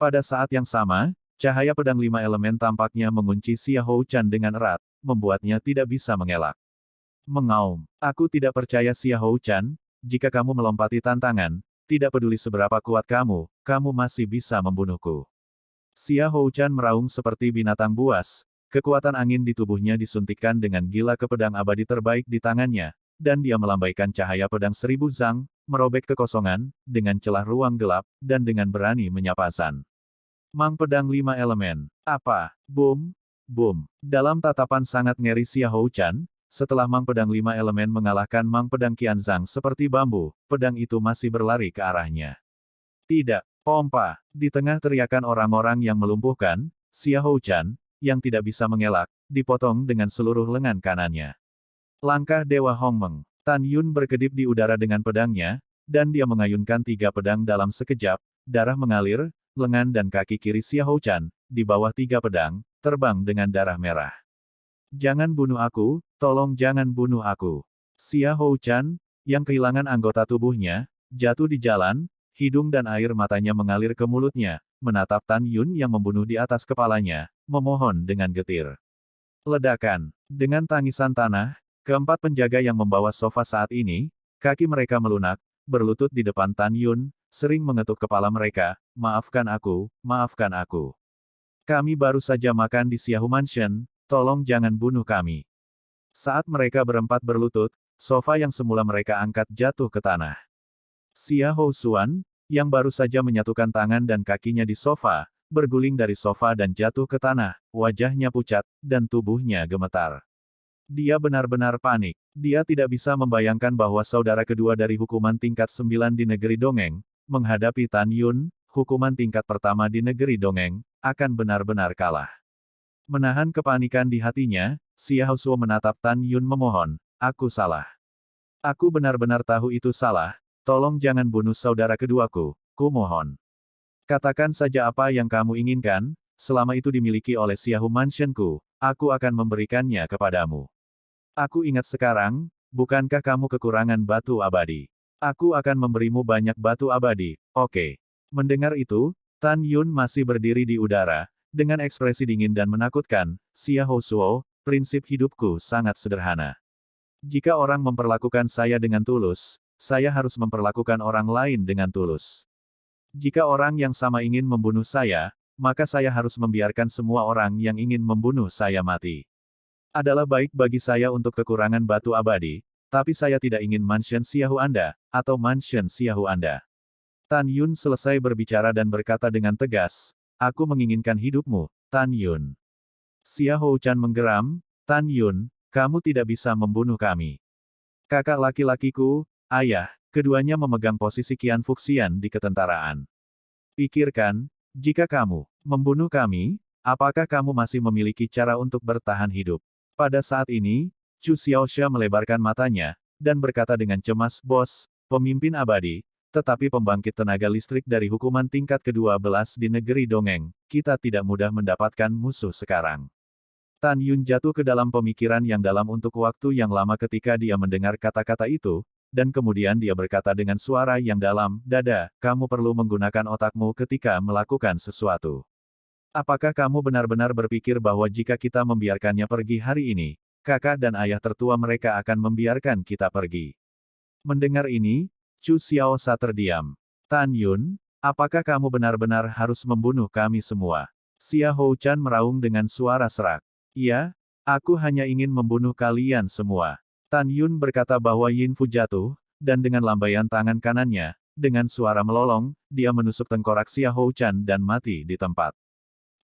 Pada saat yang sama, cahaya pedang 5 elemen tampaknya mengunci Xia Hou-chan dengan erat, membuatnya tidak bisa mengelak. Mengaum, aku tidak percaya Xia Hou-chan, jika kamu melompati tantangan, tidak peduli seberapa kuat kamu, kamu masih bisa membunuhku. Xia Hou-chan meraung seperti binatang buas, kekuatan angin di tubuhnya disuntikkan dengan gila ke pedang abadi terbaik di tangannya, dan dia melambaikan cahaya pedang 1000 zang, merobek kekosongan, dengan celah ruang gelap, dan dengan berani menyapa Zan. Mang pedang 5 elemen. Apa? Boom! Boom! Dalam tatapan sangat ngeri Xia Hou-chan, setelah Mang pedang 5 elemen mengalahkan Mang pedang Qianzang seperti bambu, pedang itu masih berlari ke arahnya. Tidak! Pompa! Di tengah teriakan orang-orang yang melumpuhkan, Xia Hou-chan, yang tidak bisa mengelak, dipotong dengan seluruh lengan kanannya. Langkah Dewa Hongmeng. Tan Yun berkedip di udara dengan pedangnya, dan dia mengayunkan 3 pedang dalam sekejap, darah mengalir, lengan dan kaki kiri Xia Hou-chan, di bawah 3 pedang, terbang dengan darah merah. Jangan bunuh aku, tolong jangan bunuh aku. Xia Hou-chan, yang kehilangan anggota tubuhnya, jatuh di jalan, hidung dan air matanya mengalir ke mulutnya, menatap Tan Yun yang membunuh di atas kepalanya, memohon dengan getir. Ledakan. Dengan tangisan tanah, keempat penjaga yang membawa sofa saat ini, kaki mereka melunak, berlutut di depan Tan Yun, sering mengetuk kepala mereka, maafkan aku, maafkan aku. Kami baru saja makan di Xiaohu Mansion, tolong jangan bunuh kami. Saat mereka berempat berlutut, sofa yang semula mereka angkat jatuh ke tanah. Xia Hou-xuan, yang baru saja menyatukan tangan dan kakinya di sofa, berguling dari sofa dan jatuh ke tanah, wajahnya pucat, dan tubuhnya gemetar. Dia benar-benar panik. Dia tidak bisa membayangkan bahwa saudara kedua dari hukuman tingkat 9 di negeri dongeng, menghadapi Tan Yun, hukuman tingkat pertama di negeri dongeng, akan benar-benar kalah. Menahan kepanikan di hatinya, Xia Housuo menatap Tan Yun memohon, aku salah. Aku benar-benar tahu itu salah, tolong jangan bunuh saudara keduaku, ku mohon. Katakan saja apa yang kamu inginkan, selama itu dimiliki oleh Xiaohu Mansionku, aku akan memberikannya kepadamu. Aku ingat sekarang, bukankah kamu kekurangan batu abadi? Aku akan memberimu banyak batu abadi, oke. Mendengar itu, Tan Yun masih berdiri di udara, dengan ekspresi dingin dan menakutkan, Xia Housuo, prinsip hidupku sangat sederhana. Jika orang memperlakukan saya dengan tulus, saya harus memperlakukan orang lain dengan tulus. Jika orang yang sama ingin membunuh saya, maka saya harus membiarkan semua orang yang ingin membunuh saya mati. Adalah baik bagi saya untuk kekurangan batu abadi, tapi saya tidak ingin mansion Xiaohu Anda, atau mansion Xiaohu Anda. Tan Yun selesai berbicara dan berkata dengan tegas, aku menginginkan hidupmu, Tan Yun. Xia Hou-chan menggeram, Tan Yun, kamu tidak bisa membunuh kami. Kakak laki-lakiku, ayah, keduanya memegang posisi Qian Fuxian di ketentaraan. Pikirkan, jika kamu membunuh kami, apakah kamu masih memiliki cara untuk bertahan hidup? Pada saat ini, Chu Xiaoxia melebarkan matanya, dan berkata dengan cemas, Bos, pemimpin abadi, tetapi pembangkit tenaga listrik dari hukuman tingkat ke-12 di negeri dongeng, kita tidak mudah mendapatkan musuh sekarang. Tan Yun jatuh ke dalam pemikiran yang dalam untuk waktu yang lama ketika dia mendengar kata-kata itu, dan kemudian dia berkata dengan suara yang dalam, Dada, kamu perlu menggunakan otakmu ketika melakukan sesuatu. Apakah kamu benar-benar berpikir bahwa jika kita membiarkannya pergi hari ini, kakak dan ayah tertua mereka akan membiarkan kita pergi? Mendengar ini, Chu Xiaosa terdiam. Tan Yun, apakah kamu benar-benar harus membunuh kami semua? Xia Houchan meraung dengan suara serak. Iya, aku hanya ingin membunuh kalian semua. Tan Yun berkata bahwa Yin Fu jatuh, dan dengan lambaian tangan kanannya, dengan suara melolong, dia menusuk tengkorak Xia Houchan dan mati di tempat.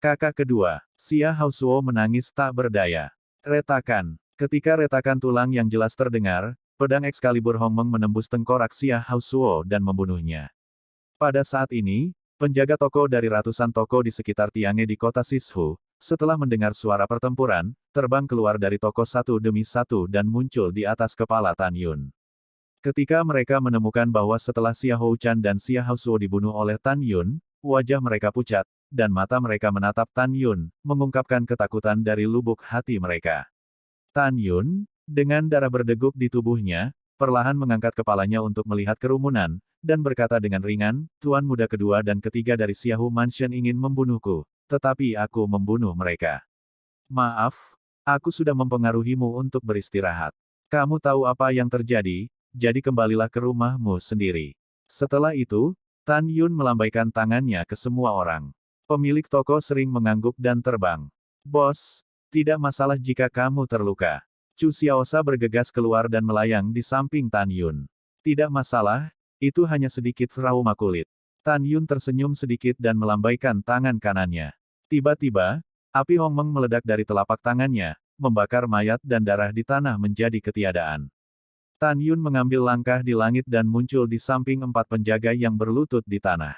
Kakak kedua, Xia Haosuo menangis tak berdaya. Retakan. Ketika retakan tulang yang jelas terdengar, pedang Excalibur Hongmeng menembus tengkorak Xia Haosuo dan membunuhnya. Pada saat ini, penjaga toko dari ratusan toko di sekitar Tiange di kota Sishu, setelah mendengar suara pertempuran, terbang keluar dari toko satu demi satu dan muncul di atas kepala Tan Yun. Ketika mereka menemukan bahwa setelah Xia Houchan dan Xia Haosuo dibunuh oleh Tan Yun, wajah mereka pucat, dan mata mereka menatap Tan Yun, mengungkapkan ketakutan dari lubuk hati mereka. Tan Yun, dengan darah berdeguk di tubuhnya, perlahan mengangkat kepalanya untuk melihat kerumunan, dan berkata dengan ringan, Tuan muda kedua dan ketiga dari Xiaohu Mansion ingin membunuhku, tetapi aku membunuh mereka. Maaf, aku sudah mempengaruhimu untuk beristirahat. Kamu tahu apa yang terjadi, jadi kembalilah ke rumahmu sendiri. Setelah itu, Tan Yun melambaikan tangannya ke semua orang. Pemilik toko sering mengangguk dan terbang. Bos, tidak masalah jika kamu terluka. Chu Xiaosa bergegas keluar dan melayang di samping Tan Yun. Tidak masalah, itu hanya sedikit trauma kulit. Tan Yun tersenyum sedikit dan melambaikan tangan kanannya. Tiba-tiba, api Hongmeng meledak dari telapak tangannya, membakar mayat dan darah di tanah menjadi ketiadaan. Tan Yun mengambil langkah di langit dan muncul di samping empat penjaga yang berlutut di tanah.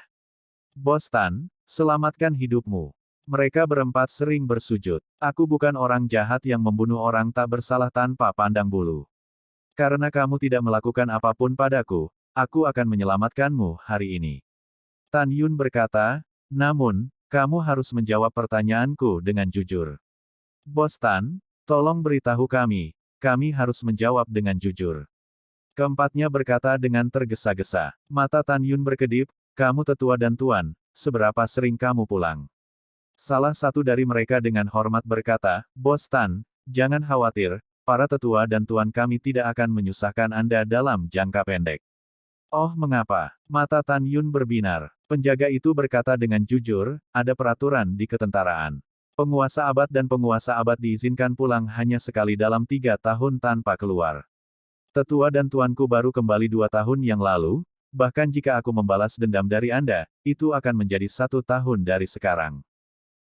Bos Tan, selamatkan hidupmu. Mereka berempat sering bersujud. Aku bukan orang jahat yang membunuh orang tak bersalah tanpa pandang bulu. Karena kamu tidak melakukan apapun padaku, aku akan menyelamatkanmu hari ini. Tan Yun berkata, namun, kamu harus menjawab pertanyaanku dengan jujur. Bos Tan, tolong beritahu kami harus menjawab dengan jujur. Keempatnya berkata dengan tergesa-gesa. Mata Tan Yun berkedip, kamu tetua dan tuan, seberapa sering kamu pulang? Salah satu dari mereka dengan hormat berkata, Bos Tan, jangan khawatir, para tetua dan tuan kami tidak akan menyusahkan Anda dalam jangka pendek. Oh mengapa? Mata Tan Yun berbinar. Penjaga itu berkata dengan jujur, ada peraturan di ketentaraan. Penguasa abad dan penguasa abad diizinkan pulang hanya sekali dalam 3 tahun tanpa keluar. Tetua dan tuanku baru kembali 2 tahun yang lalu, bahkan jika aku membalas dendam dari Anda, itu akan menjadi 1 tahun dari sekarang.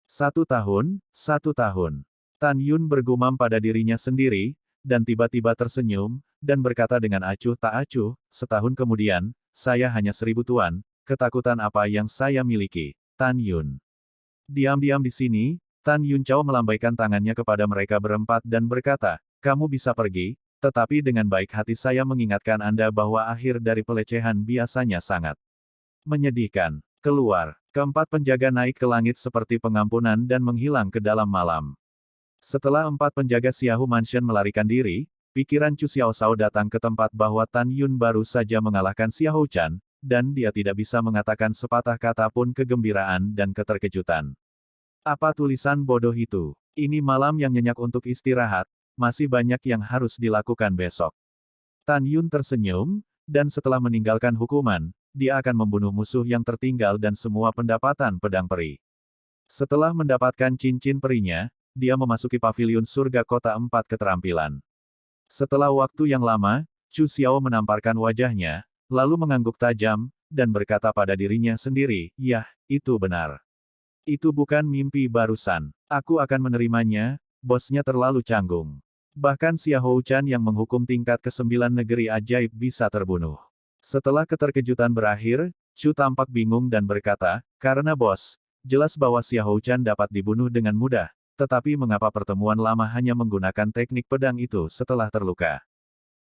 1 tahun, 1 tahun. Tan Yun bergumam pada dirinya sendiri, dan tiba-tiba tersenyum, dan berkata dengan acuh tak acuh, setahun kemudian, saya hanya 1000 tuan, ketakutan apa yang saya miliki, Tan Yun. Diam-diam di sini, Tan Yun Chao melambaikan tangannya kepada mereka berempat dan berkata, kamu bisa pergi, tetapi dengan baik hati saya mengingatkan Anda bahwa akhir dari pelecehan biasanya sangat menyedihkan. Keluar. Keempat penjaga naik ke langit seperti pengampunan dan menghilang ke dalam malam. Setelah empat penjaga Xiaohu Mansion melarikan diri, pikiran Chu Xiaoshao datang ke tempat bahwa Tan Yun baru saja mengalahkan Xia Houchan, dan dia tidak bisa mengatakan sepatah kata pun kegembiraan dan keterkejutan. Apa tulisan bodoh itu? Ini malam yang nyenyak untuk istirahat, masih banyak yang harus dilakukan besok. Tan Yun tersenyum, dan setelah meninggalkan hukuman, dia akan membunuh musuh yang tertinggal dan semua pendapatan pedang peri. Setelah mendapatkan cincin perinya, dia memasuki paviliun surga kota 4 keterampilan. Setelah waktu yang lama, Chu Xiao menamparkan wajahnya, lalu mengangguk tajam, dan berkata pada dirinya sendiri, yah, itu benar. Itu bukan mimpi barusan. Aku akan menerimanya, bosnya terlalu canggung. Bahkan Xia Houchan yang menghukum tingkat ke-9 negeri ajaib bisa terbunuh. Setelah keterkejutan berakhir, Chu tampak bingung dan berkata, karena bos, jelas bahwa Xia Houchan dapat dibunuh dengan mudah, tetapi mengapa pertemuan lama hanya menggunakan teknik pedang itu setelah terluka?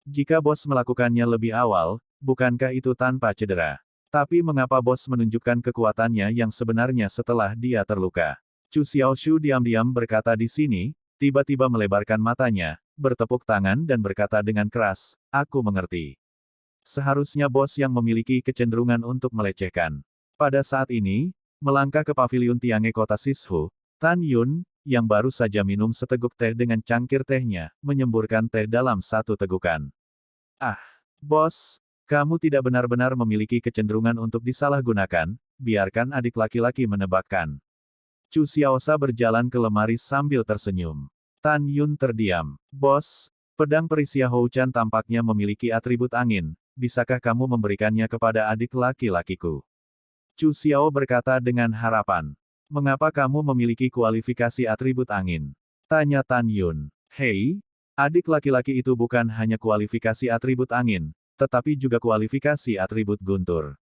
Jika bos melakukannya lebih awal, bukankah itu tanpa cedera? Tapi mengapa bos menunjukkan kekuatannya yang sebenarnya setelah dia terluka? Chu Xiaoshu diam-diam berkata di sini, tiba-tiba melebarkan matanya, bertepuk tangan dan berkata dengan keras, aku mengerti. Seharusnya bos yang memiliki kecenderungan untuk melecehkan. Pada saat ini, melangkah ke paviliun Tiange kota Sishu, Tan Yun, yang baru saja minum seteguk teh dengan cangkir tehnya, menyemburkan teh dalam satu tegukan. Ah, bos, kamu tidak benar-benar memiliki kecenderungan untuk disalahgunakan, biarkan adik laki-laki menebakkan. Chu Xiaosa berjalan ke lemari sambil tersenyum. Tan Yun terdiam. Bos, pedang peri Xia Houchan tampaknya memiliki atribut angin, bisakah kamu memberikannya kepada adik laki-lakiku? Chu Xiao berkata dengan harapan. Mengapa kamu memiliki kualifikasi atribut angin? Tanya Tan Yun. Hei, adik laki-laki itu bukan hanya kualifikasi atribut angin, tetapi juga kualifikasi atribut guntur.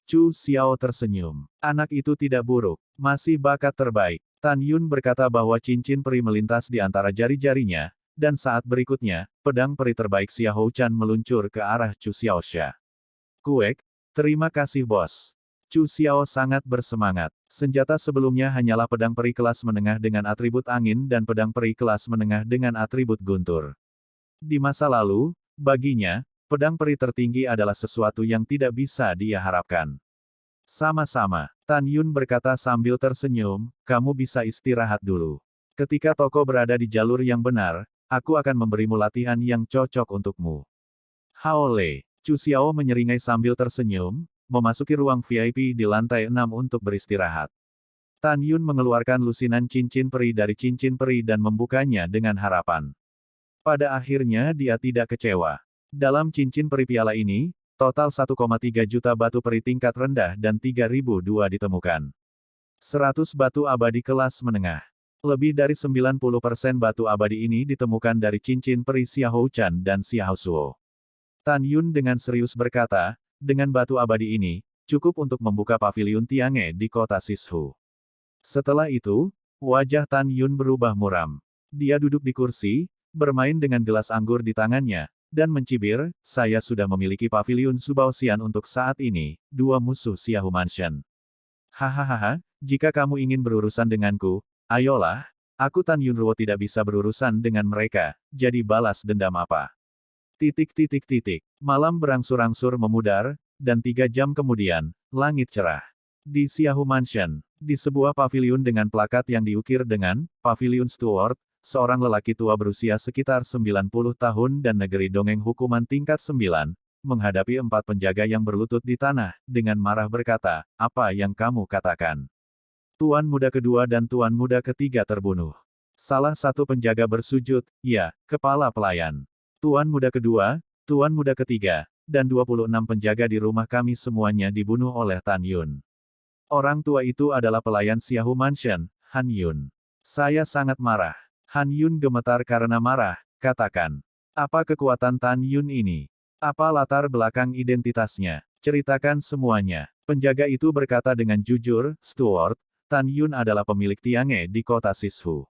Chu Xiao tersenyum. Anak itu tidak buruk, masih bakat terbaik. Tan Yun berkata bahwa cincin peri melintas di antara jari-jarinya, dan saat berikutnya, pedang peri terbaik Xia Houchan meluncur ke arah Chu Xiaosha. Kuek, terima kasih bos. Chu Xiao sangat bersemangat. Senjata sebelumnya hanyalah pedang peri kelas menengah dengan atribut angin dan pedang peri kelas menengah dengan atribut guntur. Di masa lalu, baginya, pedang peri tertinggi adalah sesuatu yang tidak bisa dia harapkan. Sama-sama, Tan Yun berkata sambil tersenyum, kamu bisa istirahat dulu. Ketika toko berada di jalur yang benar, aku akan memberimu latihan yang cocok untukmu. Haole, Chu Xiao menyeringai sambil tersenyum, memasuki ruang VIP di lantai 6 untuk beristirahat. Tan Yun mengeluarkan lusinan cincin peri dari cincin peri dan membukanya dengan harapan. Pada akhirnya dia tidak kecewa. Dalam cincin peri piala ini, total 1,3 juta batu peri tingkat rendah dan 3.002 ditemukan. 100 batu abadi kelas menengah. Lebih dari 90% batu abadi ini ditemukan dari cincin peri Xia Houchan dan Xia Housuo. Tan Yun dengan serius berkata, dengan batu abadi ini, cukup untuk membuka paviliun Tiange di kota Sishu. Setelah itu, wajah Tan Yun berubah muram. Dia duduk di kursi, bermain dengan gelas anggur di tangannya, dan mencibir, saya sudah memiliki paviliun Subaosian untuk saat ini, dua musuh Xia Humanshan. Hahaha, jika kamu ingin berurusan denganku, ayolah, aku Tan Yunruo tidak bisa berurusan dengan mereka, jadi balas dendam apa? Malam berangsur-angsur memudar, dan 3 jam kemudian, langit cerah. Di Xiahu Mansion, di sebuah paviliun dengan plakat yang diukir dengan, Pavilion Steward, seorang lelaki tua berusia sekitar 90 tahun dan negeri dongeng hukuman tingkat 9, menghadapi 4 penjaga yang berlutut di tanah, dengan marah berkata, apa yang kamu katakan? Tuan muda kedua dan tuan muda ketiga terbunuh. Salah satu penjaga bersujud, ya, kepala pelayan. Tuan muda kedua, tuan muda ketiga, dan 26 penjaga di rumah kami semuanya dibunuh oleh Tan Yun. Orang tua itu adalah pelayan Xiahu Mansion, Han Yun. Saya sangat marah. Han Yun gemetar karena marah, katakan. Apa kekuatan Tan Yun ini? Apa latar belakang identitasnya? Ceritakan semuanya. Penjaga itu berkata dengan jujur, Steward, Tan Yun adalah pemilik Tiange di kota Sishu.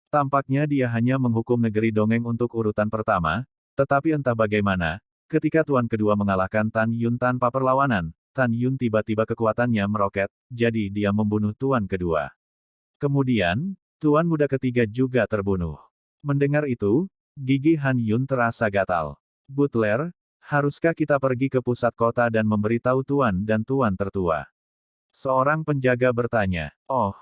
Tampaknya dia hanya menghukum negeri dongeng untuk urutan pertama, tetapi entah bagaimana, ketika tuan kedua mengalahkan Tan Yun tanpa perlawanan, Tan Yun tiba-tiba kekuatannya meroket, jadi dia membunuh tuan kedua. Kemudian, tuan muda ketiga juga terbunuh. Mendengar itu, gigi Han Yun terasa gatal. Butler, haruskah kita pergi ke pusat kota dan memberitahu tuan dan tuan tertua? Seorang penjaga bertanya. Oh,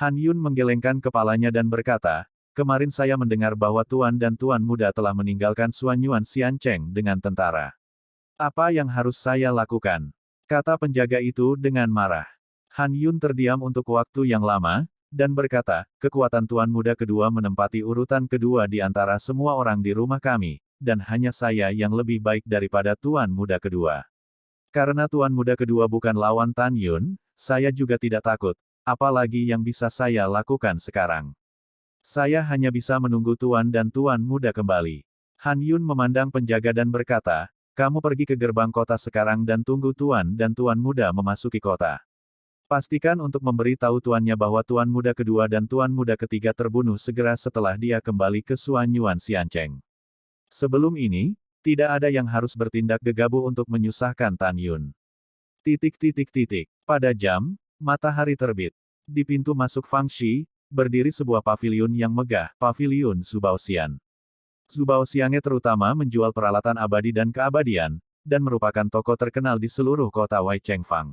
Han Yun menggelengkan kepalanya dan berkata, kemarin saya mendengar bahwa tuan dan tuan muda telah meninggalkan Suanyuan Xiancheng dengan tentara. Apa yang harus saya lakukan? Kata penjaga itu dengan marah. Han Yun terdiam untuk waktu yang lama, dan berkata, kekuatan tuan muda kedua menempati urutan kedua di antara semua orang di rumah kami, dan hanya saya yang lebih baik daripada tuan muda kedua. Karena tuan muda kedua bukan lawan Tan Yun, saya juga tidak takut, apalagi yang bisa saya lakukan sekarang. Saya hanya bisa menunggu tuan dan tuan muda kembali. Han Yun memandang penjaga dan berkata, kamu pergi ke gerbang kota sekarang dan tunggu tuan dan tuan muda memasuki kota. Pastikan untuk memberi tahu tuannya bahwa tuan muda kedua dan tuan muda ketiga terbunuh segera setelah dia kembali ke Suanyuan Xiancheng. Sebelum ini, tidak ada yang harus bertindak gegabah untuk menyusahkan Tan Yun. Pada jam, matahari terbit. Di pintu masuk Fangxi, berdiri sebuah paviliun yang megah, Paviliun Zubaoxian. Zubaoxiange terutama menjual peralatan abadi dan keabadian, dan merupakan toko terkenal di seluruh kota Wei Chengfang.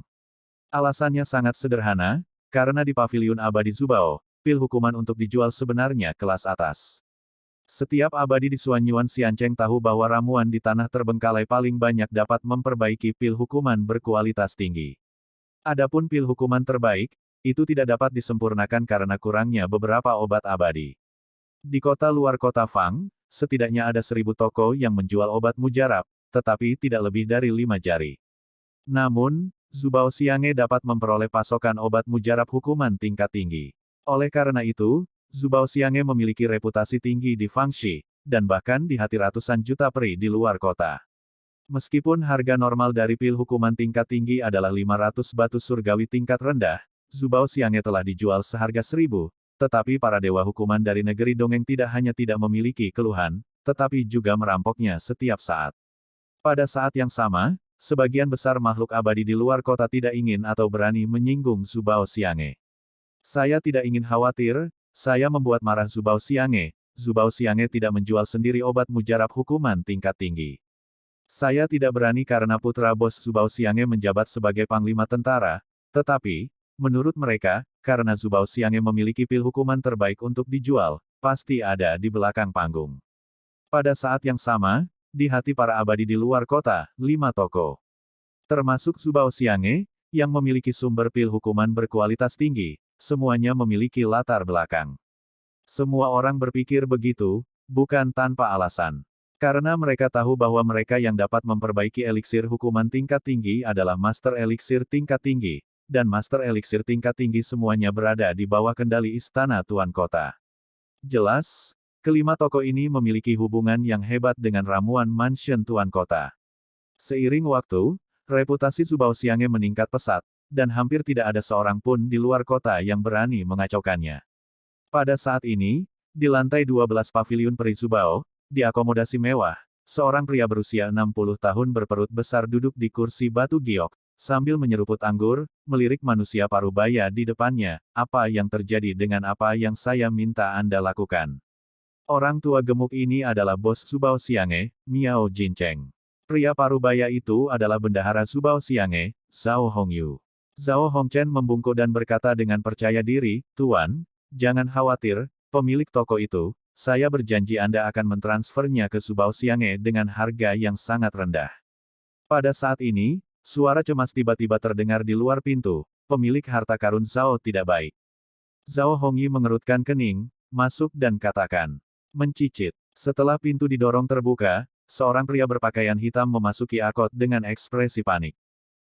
Alasannya sangat sederhana, karena di paviliun abadi Zubao, pil hukuman untuk dijual sebenarnya kelas atas. Setiap abadi di Suanyuan Xiancheng tahu bahwa ramuan di tanah terbengkalai paling banyak dapat memperbaiki pil hukuman berkualitas tinggi. Adapun pil hukuman terbaik, itu tidak dapat disempurnakan karena kurangnya beberapa obat abadi. Di kota luar kota Fang, setidaknya ada 1000 toko yang menjual obat mujarab, tetapi tidak lebih dari 5 jari. Namun, Zubaoxiange dapat memperoleh pasokan obat mujarab hukuman tingkat tinggi. Oleh karena itu, Zubaoxiange memiliki reputasi tinggi di Fangxi, dan bahkan di hati ratusan juta peri di luar kota. Meskipun harga normal dari pil hukuman tingkat tinggi adalah 500 batu surgawi tingkat rendah, Zubaoxiange telah dijual seharga 1000, tetapi para dewa hukuman dari negeri dongeng tidak hanya tidak memiliki keluhan, tetapi juga merampoknya setiap saat. Pada saat yang sama, sebagian besar makhluk abadi di luar kota tidak ingin atau berani menyinggung Zubaoxiange. Saya tidak ingin khawatir, saya membuat marah Zubaoxiange. Zubaoxiange tidak menjual sendiri obat mujarab hukuman tingkat tinggi. Saya tidak berani karena putra bos Zubaoxiange menjabat sebagai panglima tentara, tetapi, menurut mereka, karena Zubaoxiange memiliki pil hukuman terbaik untuk dijual, pasti ada di belakang panggung. Pada saat yang sama, di hati para abadi di luar kota, 5 toko, termasuk Zubaoxiange, yang memiliki sumber pil hukuman berkualitas tinggi, semuanya memiliki latar belakang. Semua orang berpikir begitu, bukan tanpa alasan. Karena mereka tahu bahwa mereka yang dapat memperbaiki eliksir hukuman tingkat tinggi adalah Master Eliksir tingkat tinggi, dan Master Eliksir tingkat tinggi semuanya berada di bawah kendali Istana Tuan Kota. Jelas, kelima toko ini memiliki hubungan yang hebat dengan ramuan Mansion Tuan Kota. Seiring waktu, reputasi Zubaoxiange meningkat pesat, dan hampir tidak ada seorang pun di luar kota yang berani mengacaukannya. Pada saat ini, di lantai 12 paviliun peri Zubao, di akomodasi mewah, seorang pria berusia 60 tahun berperut besar duduk di kursi batu giok, sambil menyeruput anggur, melirik manusia parubaya di depannya. Apa yang terjadi dengan apa yang saya minta Anda lakukan? Orang tua gemuk ini adalah bos Zubaoxiange, Miao Jincheng. Pria parubaya itu adalah bendahara Zubaoxiange, Zhao Hongyu. Zhao Hongchen membungkuk dan berkata dengan percaya diri, Tuan, jangan khawatir, pemilik toko itu, saya berjanji Anda akan mentransfernya ke Zubaoxiange dengan harga yang sangat rendah. Pada saat ini, suara cemas tiba-tiba terdengar di luar pintu, pemilik harta karun Zhao tidak baik. Zhao Hongyi mengerutkan kening, masuk dan katakan. Mencicit. Setelah pintu didorong terbuka, seorang pria berpakaian hitam memasuki akot dengan ekspresi panik.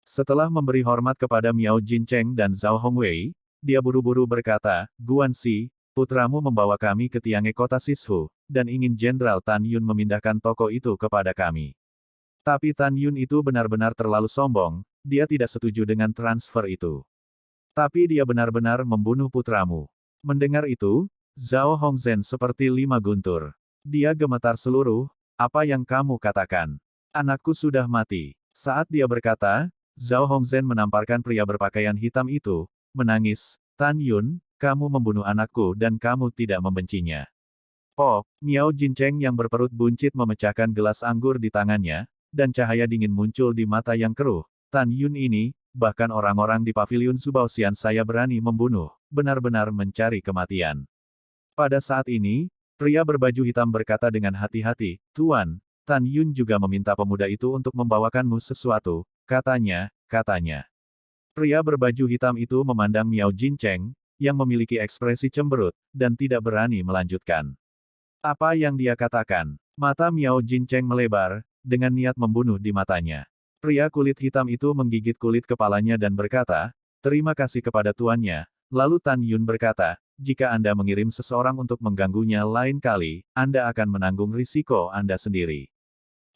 Setelah memberi hormat kepada Miao Jincheng dan Zhao Hongwei, dia buru-buru berkata, Guanxi, putramu membawa kami ke Tiange kota Sishu, dan ingin Jenderal Tan Yun memindahkan toko itu kepada kami. Tapi Tan Yun itu benar-benar terlalu sombong, dia tidak setuju dengan transfer itu. Tapi dia benar-benar membunuh putramu. Mendengar itu, Zhao Hongzhen seperti 5 guntur. Dia gemetar seluruh, apa yang kamu katakan? Anakku sudah mati. Saat dia berkata, Zhao Hongzhen menamparkan pria berpakaian hitam itu, menangis, Tan Yun, kamu membunuh anakku dan kamu tidak membencinya. Pop, Miao Jincheng yang berperut buncit memecahkan gelas anggur di tangannya, dan cahaya dingin muncul di mata yang keruh. Tan Yun ini, bahkan orang-orang di paviliun Zubaoxian saya berani membunuh, benar-benar mencari kematian. Pada saat ini, pria berbaju hitam berkata dengan hati-hati, Tuan, Tan Yun juga meminta pemuda itu untuk membawakanmu sesuatu, katanya. Pria berbaju hitam itu memandang Miao Jincheng, yang memiliki ekspresi cemberut, dan tidak berani melanjutkan. Apa yang dia katakan? Mata Miao Jincheng melebar, dengan niat membunuh di matanya. Pria kulit hitam itu menggigit kulit kepalanya dan berkata, terima kasih kepada tuannya. Lalu Tan Yun berkata, jika Anda mengirim seseorang untuk mengganggunya lain kali, Anda akan menanggung risiko Anda sendiri.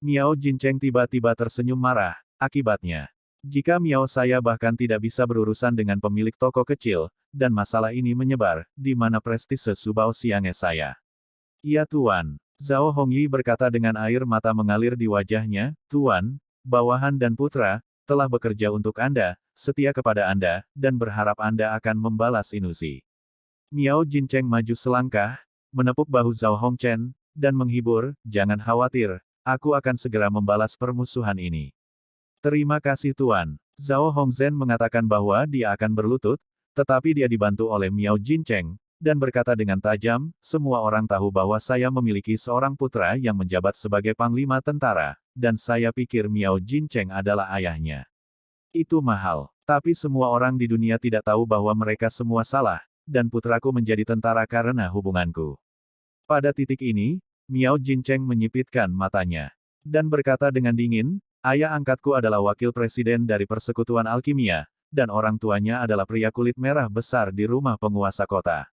Miao Jincheng tiba-tiba tersenyum marah, akibatnya. Jika Miao saya bahkan tidak bisa berurusan dengan pemilik toko kecil, dan masalah ini menyebar, di mana prestise Subao Siange saya. Iya Tuan. Zhao Hongyi berkata dengan air mata mengalir di wajahnya, Tuan, bawahan dan putra, telah bekerja untuk Anda, setia kepada Anda, dan berharap Anda akan membalas ilusi. Miao Jincheng maju selangkah, menepuk bahu Zhao Hongchen, dan menghibur, jangan khawatir, aku akan segera membalas permusuhan ini. Terima kasih Tuan. Zhao Hongzhen mengatakan bahwa dia akan berlutut, tetapi dia dibantu oleh Miao Jincheng, dan berkata dengan tajam, semua orang tahu bahwa saya memiliki seorang putra yang menjabat sebagai panglima tentara, dan saya pikir Miao Jincheng adalah ayahnya. Itu mahal. Tapi semua orang di dunia tidak tahu bahwa mereka semua salah, dan putraku menjadi tentara karena hubunganku. Pada titik ini, Miao Jincheng menyipitkan matanya, dan berkata dengan dingin, ayah angkatku adalah wakil presiden dari persekutuan alkimia, dan orang tuanya adalah pria kulit merah besar di rumah penguasa kota.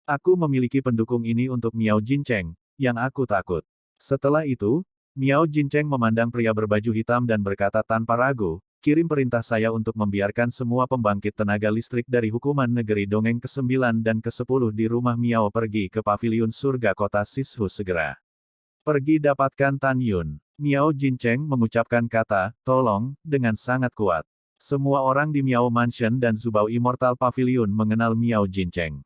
Aku memiliki pendukung ini untuk Miao Jincheng, yang aku takut. Setelah itu, Miao Jincheng memandang pria berbaju hitam dan berkata tanpa ragu, kirim perintah saya untuk membiarkan semua pembangkit tenaga listrik dari hukuman negeri Dongeng ke-9 dan ke-10 di rumah Miao pergi ke paviliun surga kota Sishu segera. Pergi dapatkan Tan Yun. Miao Jincheng mengucapkan kata, tolong, dengan sangat kuat. Semua orang di Miao Mansion dan Zubao Immortal Pavilion mengenal Miao Jincheng.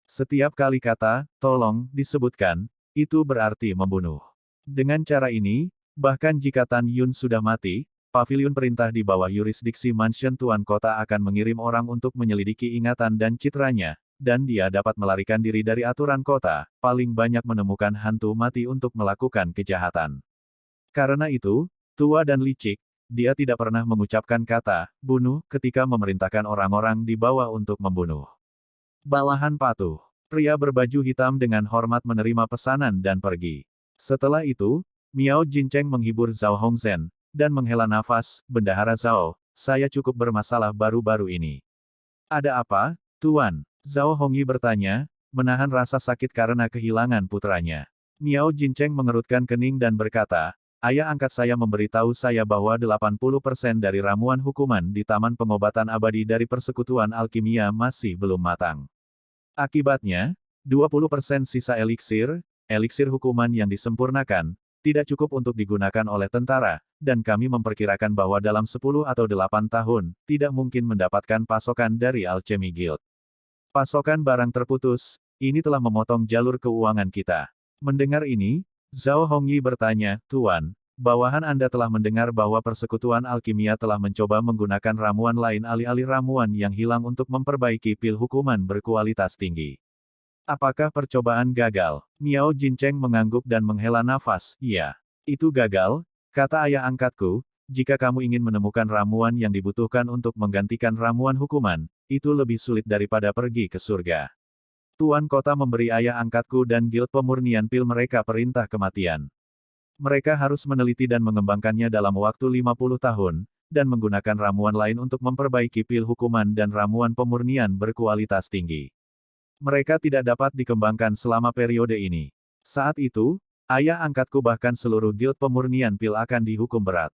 Setiap kali kata, tolong, disebutkan, itu berarti membunuh. Dengan cara ini, bahkan jika Tan Yun sudah mati, paviliun perintah di bawah yurisdiksi Mansion Tuan Kota akan mengirim orang untuk menyelidiki ingatan dan citranya, dan dia dapat melarikan diri dari aturan kota, paling banyak menemukan hantu mati untuk melakukan kejahatan. Karena itu, tua dan licik, dia tidak pernah mengucapkan kata, bunuh, ketika memerintahkan orang-orang di bawah untuk membunuh. Bawahan patuh. Pria berbaju hitam dengan hormat menerima pesanan dan pergi. Setelah itu, Miao Jincheng menghibur Zhao Hongzhen, dan menghela nafas, Bendahara Zhao, saya cukup bermasalah baru-baru ini. Ada apa, Tuan? Zhao Hongyi bertanya, menahan rasa sakit karena kehilangan putranya. Miao Jincheng mengerutkan kening dan berkata, ayah angkat saya memberitahu saya bahwa 80% dari ramuan hukuman di Taman Pengobatan Abadi dari Persekutuan Alkimia masih belum matang. Akibatnya, 20% sisa eliksir hukuman yang disempurnakan, tidak cukup untuk digunakan oleh tentara, dan kami memperkirakan bahwa dalam 10 atau 8 tahun, tidak mungkin mendapatkan pasokan dari Alchemy Guild. Pasokan barang terputus, ini telah memotong jalur keuangan kita. Mendengar ini, Zhao Hongyi bertanya, Tuan, bawahan Anda telah mendengar bahwa persekutuan alkimia telah mencoba menggunakan ramuan lain alih-alih ramuan yang hilang untuk memperbaiki pil hukuman berkualitas tinggi. Apakah percobaan gagal? Miao Jincheng mengangguk dan menghela nafas, iya. Itu gagal, kata ayah angkatku, jika kamu ingin menemukan ramuan yang dibutuhkan untuk menggantikan ramuan hukuman, itu lebih sulit daripada pergi ke surga. Tuan kota memberi ayah angkatku dan guild pemurnian pil mereka perintah kematian. Mereka harus meneliti dan mengembangkannya dalam waktu 50 tahun, dan menggunakan ramuan lain untuk memperbaiki pil hukuman dan ramuan pemurnian berkualitas tinggi. Mereka tidak dapat dikembangkan selama periode ini. Saat itu, ayah angkatku bahkan seluruh guild pemurnian pil akan dihukum berat.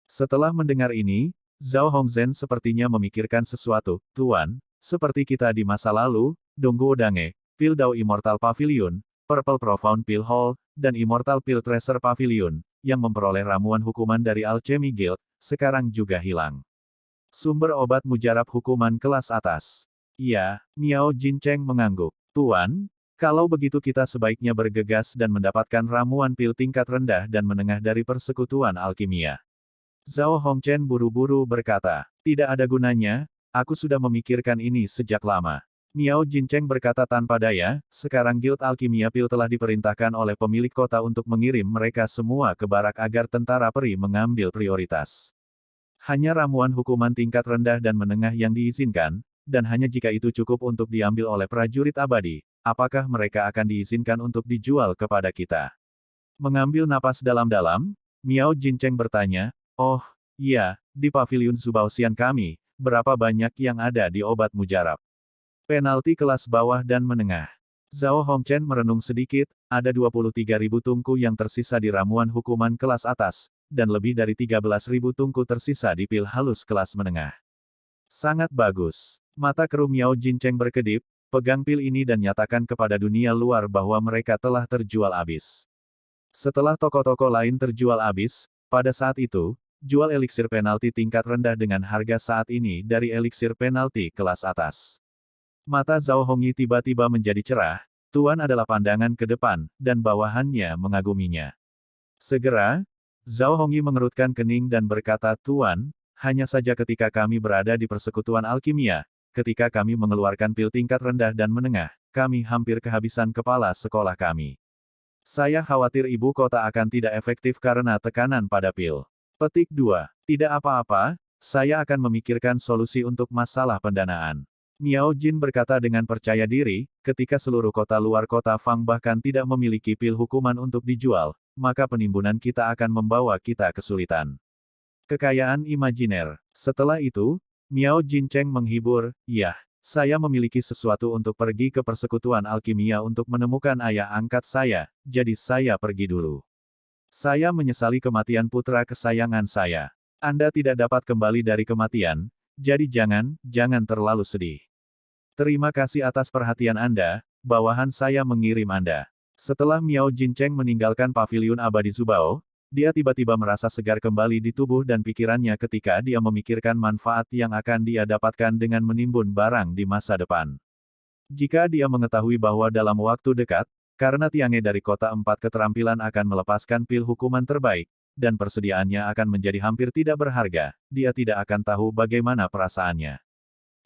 Setelah mendengar ini, Zhao Hongzhen sepertinya memikirkan sesuatu, Tuan, seperti kita di masa lalu, Dongguo Dange, Pil Dao Immortal Pavilion, Purple Profound Pill Hall, dan Immortal Pill Treasure Pavilion, yang memperoleh ramuan hukuman dari Alchemy Guild, sekarang juga hilang. Sumber obat mujarab hukuman kelas atas. Iya, Miao Jincheng mengangguk. Tuan, kalau begitu kita sebaiknya bergegas dan mendapatkan ramuan pil tingkat rendah dan menengah dari persekutuan alkimia. Zhao Hongchen buru-buru berkata, tidak ada gunanya, aku sudah memikirkan ini sejak lama. Miao Jincheng berkata tanpa daya, sekarang Guild Alkimia Pil telah diperintahkan oleh pemilik kota untuk mengirim mereka semua ke barak agar tentara peri mengambil prioritas. Hanya ramuan hukuman tingkat rendah dan menengah yang diizinkan, dan hanya jika itu cukup untuk diambil oleh prajurit abadi, apakah mereka akan diizinkan untuk dijual kepada kita? Mengambil napas dalam-dalam, Miao Jincheng bertanya, oh, iya, di paviliun Zubao-Xian kami, berapa banyak yang ada di obat mujarab? Penalti kelas bawah dan menengah. Zhao Hongchen merenung sedikit, ada 23.000 tungku yang tersisa di ramuan hukuman kelas atas, dan lebih dari 13.000 tungku tersisa di pil halus kelas menengah. Sangat bagus. Mata keruh Miao Jincheng berkedip, pegang pil ini dan nyatakan kepada dunia luar bahwa mereka telah terjual habis. Setelah toko-toko lain terjual habis, pada saat itu, jual eliksir penalti tingkat rendah dengan harga saat ini dari eliksir penalti kelas atas. Mata Zhao Hongyi tiba-tiba menjadi cerah, Tuan adalah pandangan ke depan, dan bawahannya mengaguminya. Segera, Zhao Hongyi mengerutkan kening dan berkata, Tuan, hanya saja ketika kami berada di persekutuan alkimia, ketika kami mengeluarkan pil tingkat rendah dan menengah, kami hampir kehabisan kepala sekolah kami. Saya khawatir ibu kota akan tidak efektif karena tekanan pada pil. Petik 2. Tidak apa-apa, saya akan memikirkan solusi untuk masalah pendanaan. Miao Jin berkata dengan percaya diri, ketika seluruh kota luar kota Fang bahkan tidak memiliki pil hukuman untuk dijual, maka penimbunan kita akan membawa kita kesulitan. Kekayaan imajiner. Setelah itu, Miao Jincheng menghibur, ya, saya memiliki sesuatu untuk pergi ke persekutuan alkimia untuk menemukan ayah angkat saya, jadi saya pergi dulu. Saya menyesali kematian putra kesayangan saya. Anda tidak dapat kembali dari kematian, jadi jangan terlalu sedih. Terima kasih atas perhatian Anda, bawahan saya mengirim Anda. Setelah Miao Jincheng meninggalkan paviliun abadi Zubao, dia tiba-tiba merasa segar kembali di tubuh dan pikirannya ketika dia memikirkan manfaat yang akan dia dapatkan dengan menimbun barang di masa depan. Jika dia mengetahui bahwa dalam waktu dekat, karena Tiange dari kota 4 keterampilan akan melepaskan pil hukuman terbaik, dan persediaannya akan menjadi hampir tidak berharga, dia tidak akan tahu bagaimana perasaannya.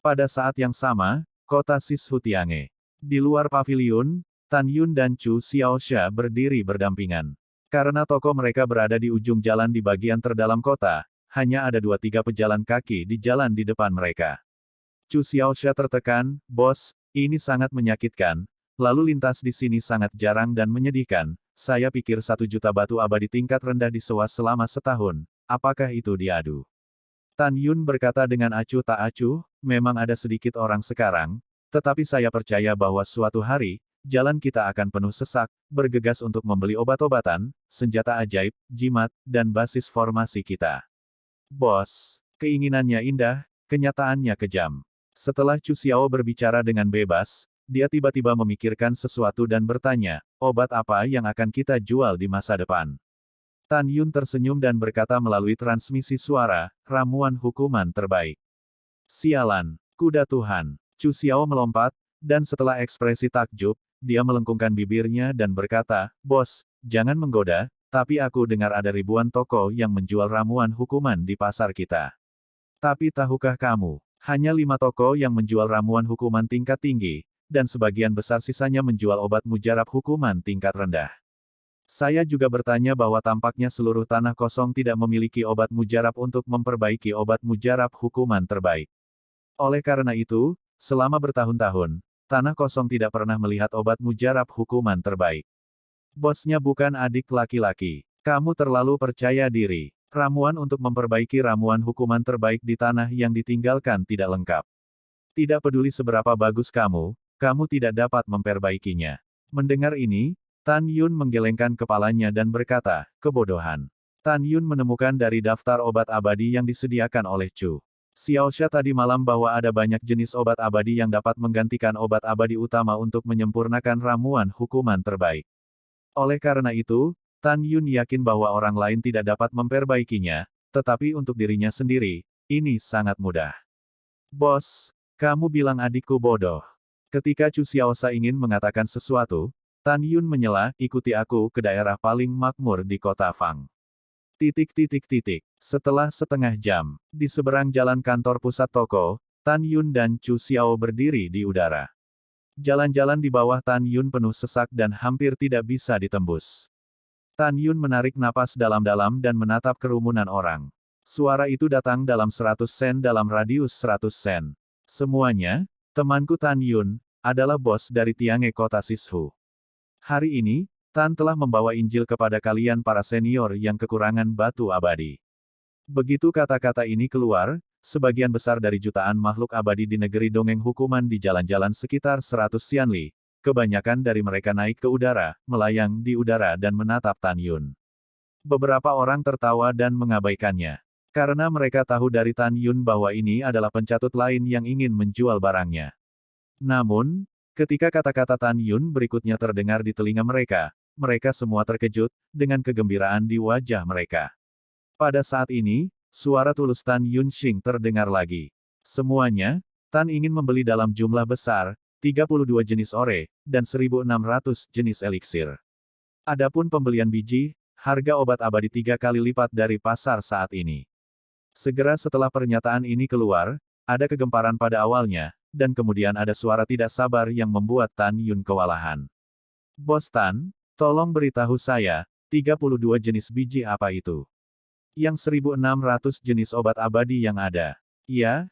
Pada saat yang sama, kota Sishu Tiange. Di luar paviliun, Tan Yun dan Chu Xiaoxia berdiri berdampingan. Karena toko mereka berada di ujung jalan di bagian terdalam kota, hanya ada 2-3 pejalan kaki di jalan di depan mereka. Chu Xiaoxia tertekan, bos, ini sangat menyakitkan, lalu lintas di sini sangat jarang dan menyedihkan, saya pikir 1 juta batu abadi tingkat rendah disewa selama setahun, apakah itu diadu? Tan Yun berkata dengan acuh tak acuh, memang ada sedikit orang sekarang, tetapi saya percaya bahwa suatu hari, jalan kita akan penuh sesak, bergegas untuk membeli obat-obatan, senjata ajaib, jimat, dan basis formasi kita. Bos, keinginannya indah, kenyataannya kejam. Setelah Chu Xiao berbicara dengan bebas, dia tiba-tiba memikirkan sesuatu dan bertanya, obat apa yang akan kita jual di masa depan? Tan Yun tersenyum dan berkata melalui transmisi suara, ramuan hukuman terbaik. Sialan, kuda Tuhan. Chu Xiao melompat, dan setelah ekspresi takjub, dia melengkungkan bibirnya dan berkata, bos, jangan menggoda, tapi aku dengar ada ribuan toko yang menjual ramuan hukuman di pasar kita. Tapi tahukah kamu, hanya 5 toko yang menjual ramuan hukuman tingkat tinggi, dan sebagian besar sisanya menjual obat mujarab hukuman tingkat rendah. Saya juga bertanya bahwa tampaknya seluruh tanah kosong tidak memiliki obat mujarab untuk memperbaiki obat mujarab hukuman terbaik. Oleh karena itu, selama bertahun-tahun, tanah kosong tidak pernah melihat obat mujarab hukuman terbaik. Bosnya bukan adik laki-laki. Kamu terlalu percaya diri. Ramuan untuk memperbaiki ramuan hukuman terbaik di tanah yang ditinggalkan tidak lengkap. Tidak peduli seberapa bagus kamu tidak dapat memperbaikinya. Mendengar ini, Tan Yun menggelengkan kepalanya dan berkata, kebodohan. Tan Yun menemukan dari daftar obat abadi yang disediakan oleh Chu Xiaoxia tadi malam bahwa ada banyak jenis obat abadi yang dapat menggantikan obat abadi utama untuk menyempurnakan ramuan hukuman terbaik. Oleh karena itu, Tan Yun yakin bahwa orang lain tidak dapat memperbaikinya, tetapi untuk dirinya sendiri, ini sangat mudah. Bos, kamu bilang adikku bodoh. Ketika Chu Xiaoxia ingin mengatakan sesuatu, Tan Yun menyela, ikuti aku ke daerah paling makmur di kota Fang. Setelah setengah jam, di seberang jalan kantor pusat toko, Tan Yun dan Chu Xiao berdiri di udara. Jalan-jalan di bawah Tan Yun penuh sesak dan hampir tidak bisa ditembus. Tan Yun menarik napas dalam-dalam dan menatap kerumunan orang. Suara itu datang dalam 100 sen dalam radius 100 sen. Semuanya, temanku Tan Yun, adalah bos dari Tiange kota Sishu. Hari ini, Tan telah membawa Injil kepada kalian para senior yang kekurangan batu abadi. Begitu kata-kata ini keluar, sebagian besar dari jutaan makhluk abadi di negeri dongeng hukuman di jalan-jalan sekitar 100 Xianli, kebanyakan dari mereka naik ke udara, melayang di udara dan menatap Tan Yun. Beberapa orang tertawa dan mengabaikannya. Karena mereka tahu dari Tan Yun bahwa ini adalah pencatut lain yang ingin menjual barangnya. Namun, ketika kata-kata Tan Yun berikutnya terdengar di telinga mereka, mereka semua terkejut, dengan kegembiraan di wajah mereka. Pada saat ini, suara tulus Tan Yun Xing terdengar lagi. Semuanya, Tan ingin membeli dalam jumlah besar, 32 jenis ore, dan 1.600 jenis eliksir. Adapun pembelian biji, harga obat abadi 3 kali lipat dari pasar saat ini. Segera setelah pernyataan ini keluar, ada kegemparan pada awalnya, dan kemudian ada suara tidak sabar yang membuat Tan Yun kewalahan. Bos Tan, tolong beritahu saya, 32 jenis biji apa itu? Yang 1.600 jenis obat abadi yang ada. Ya,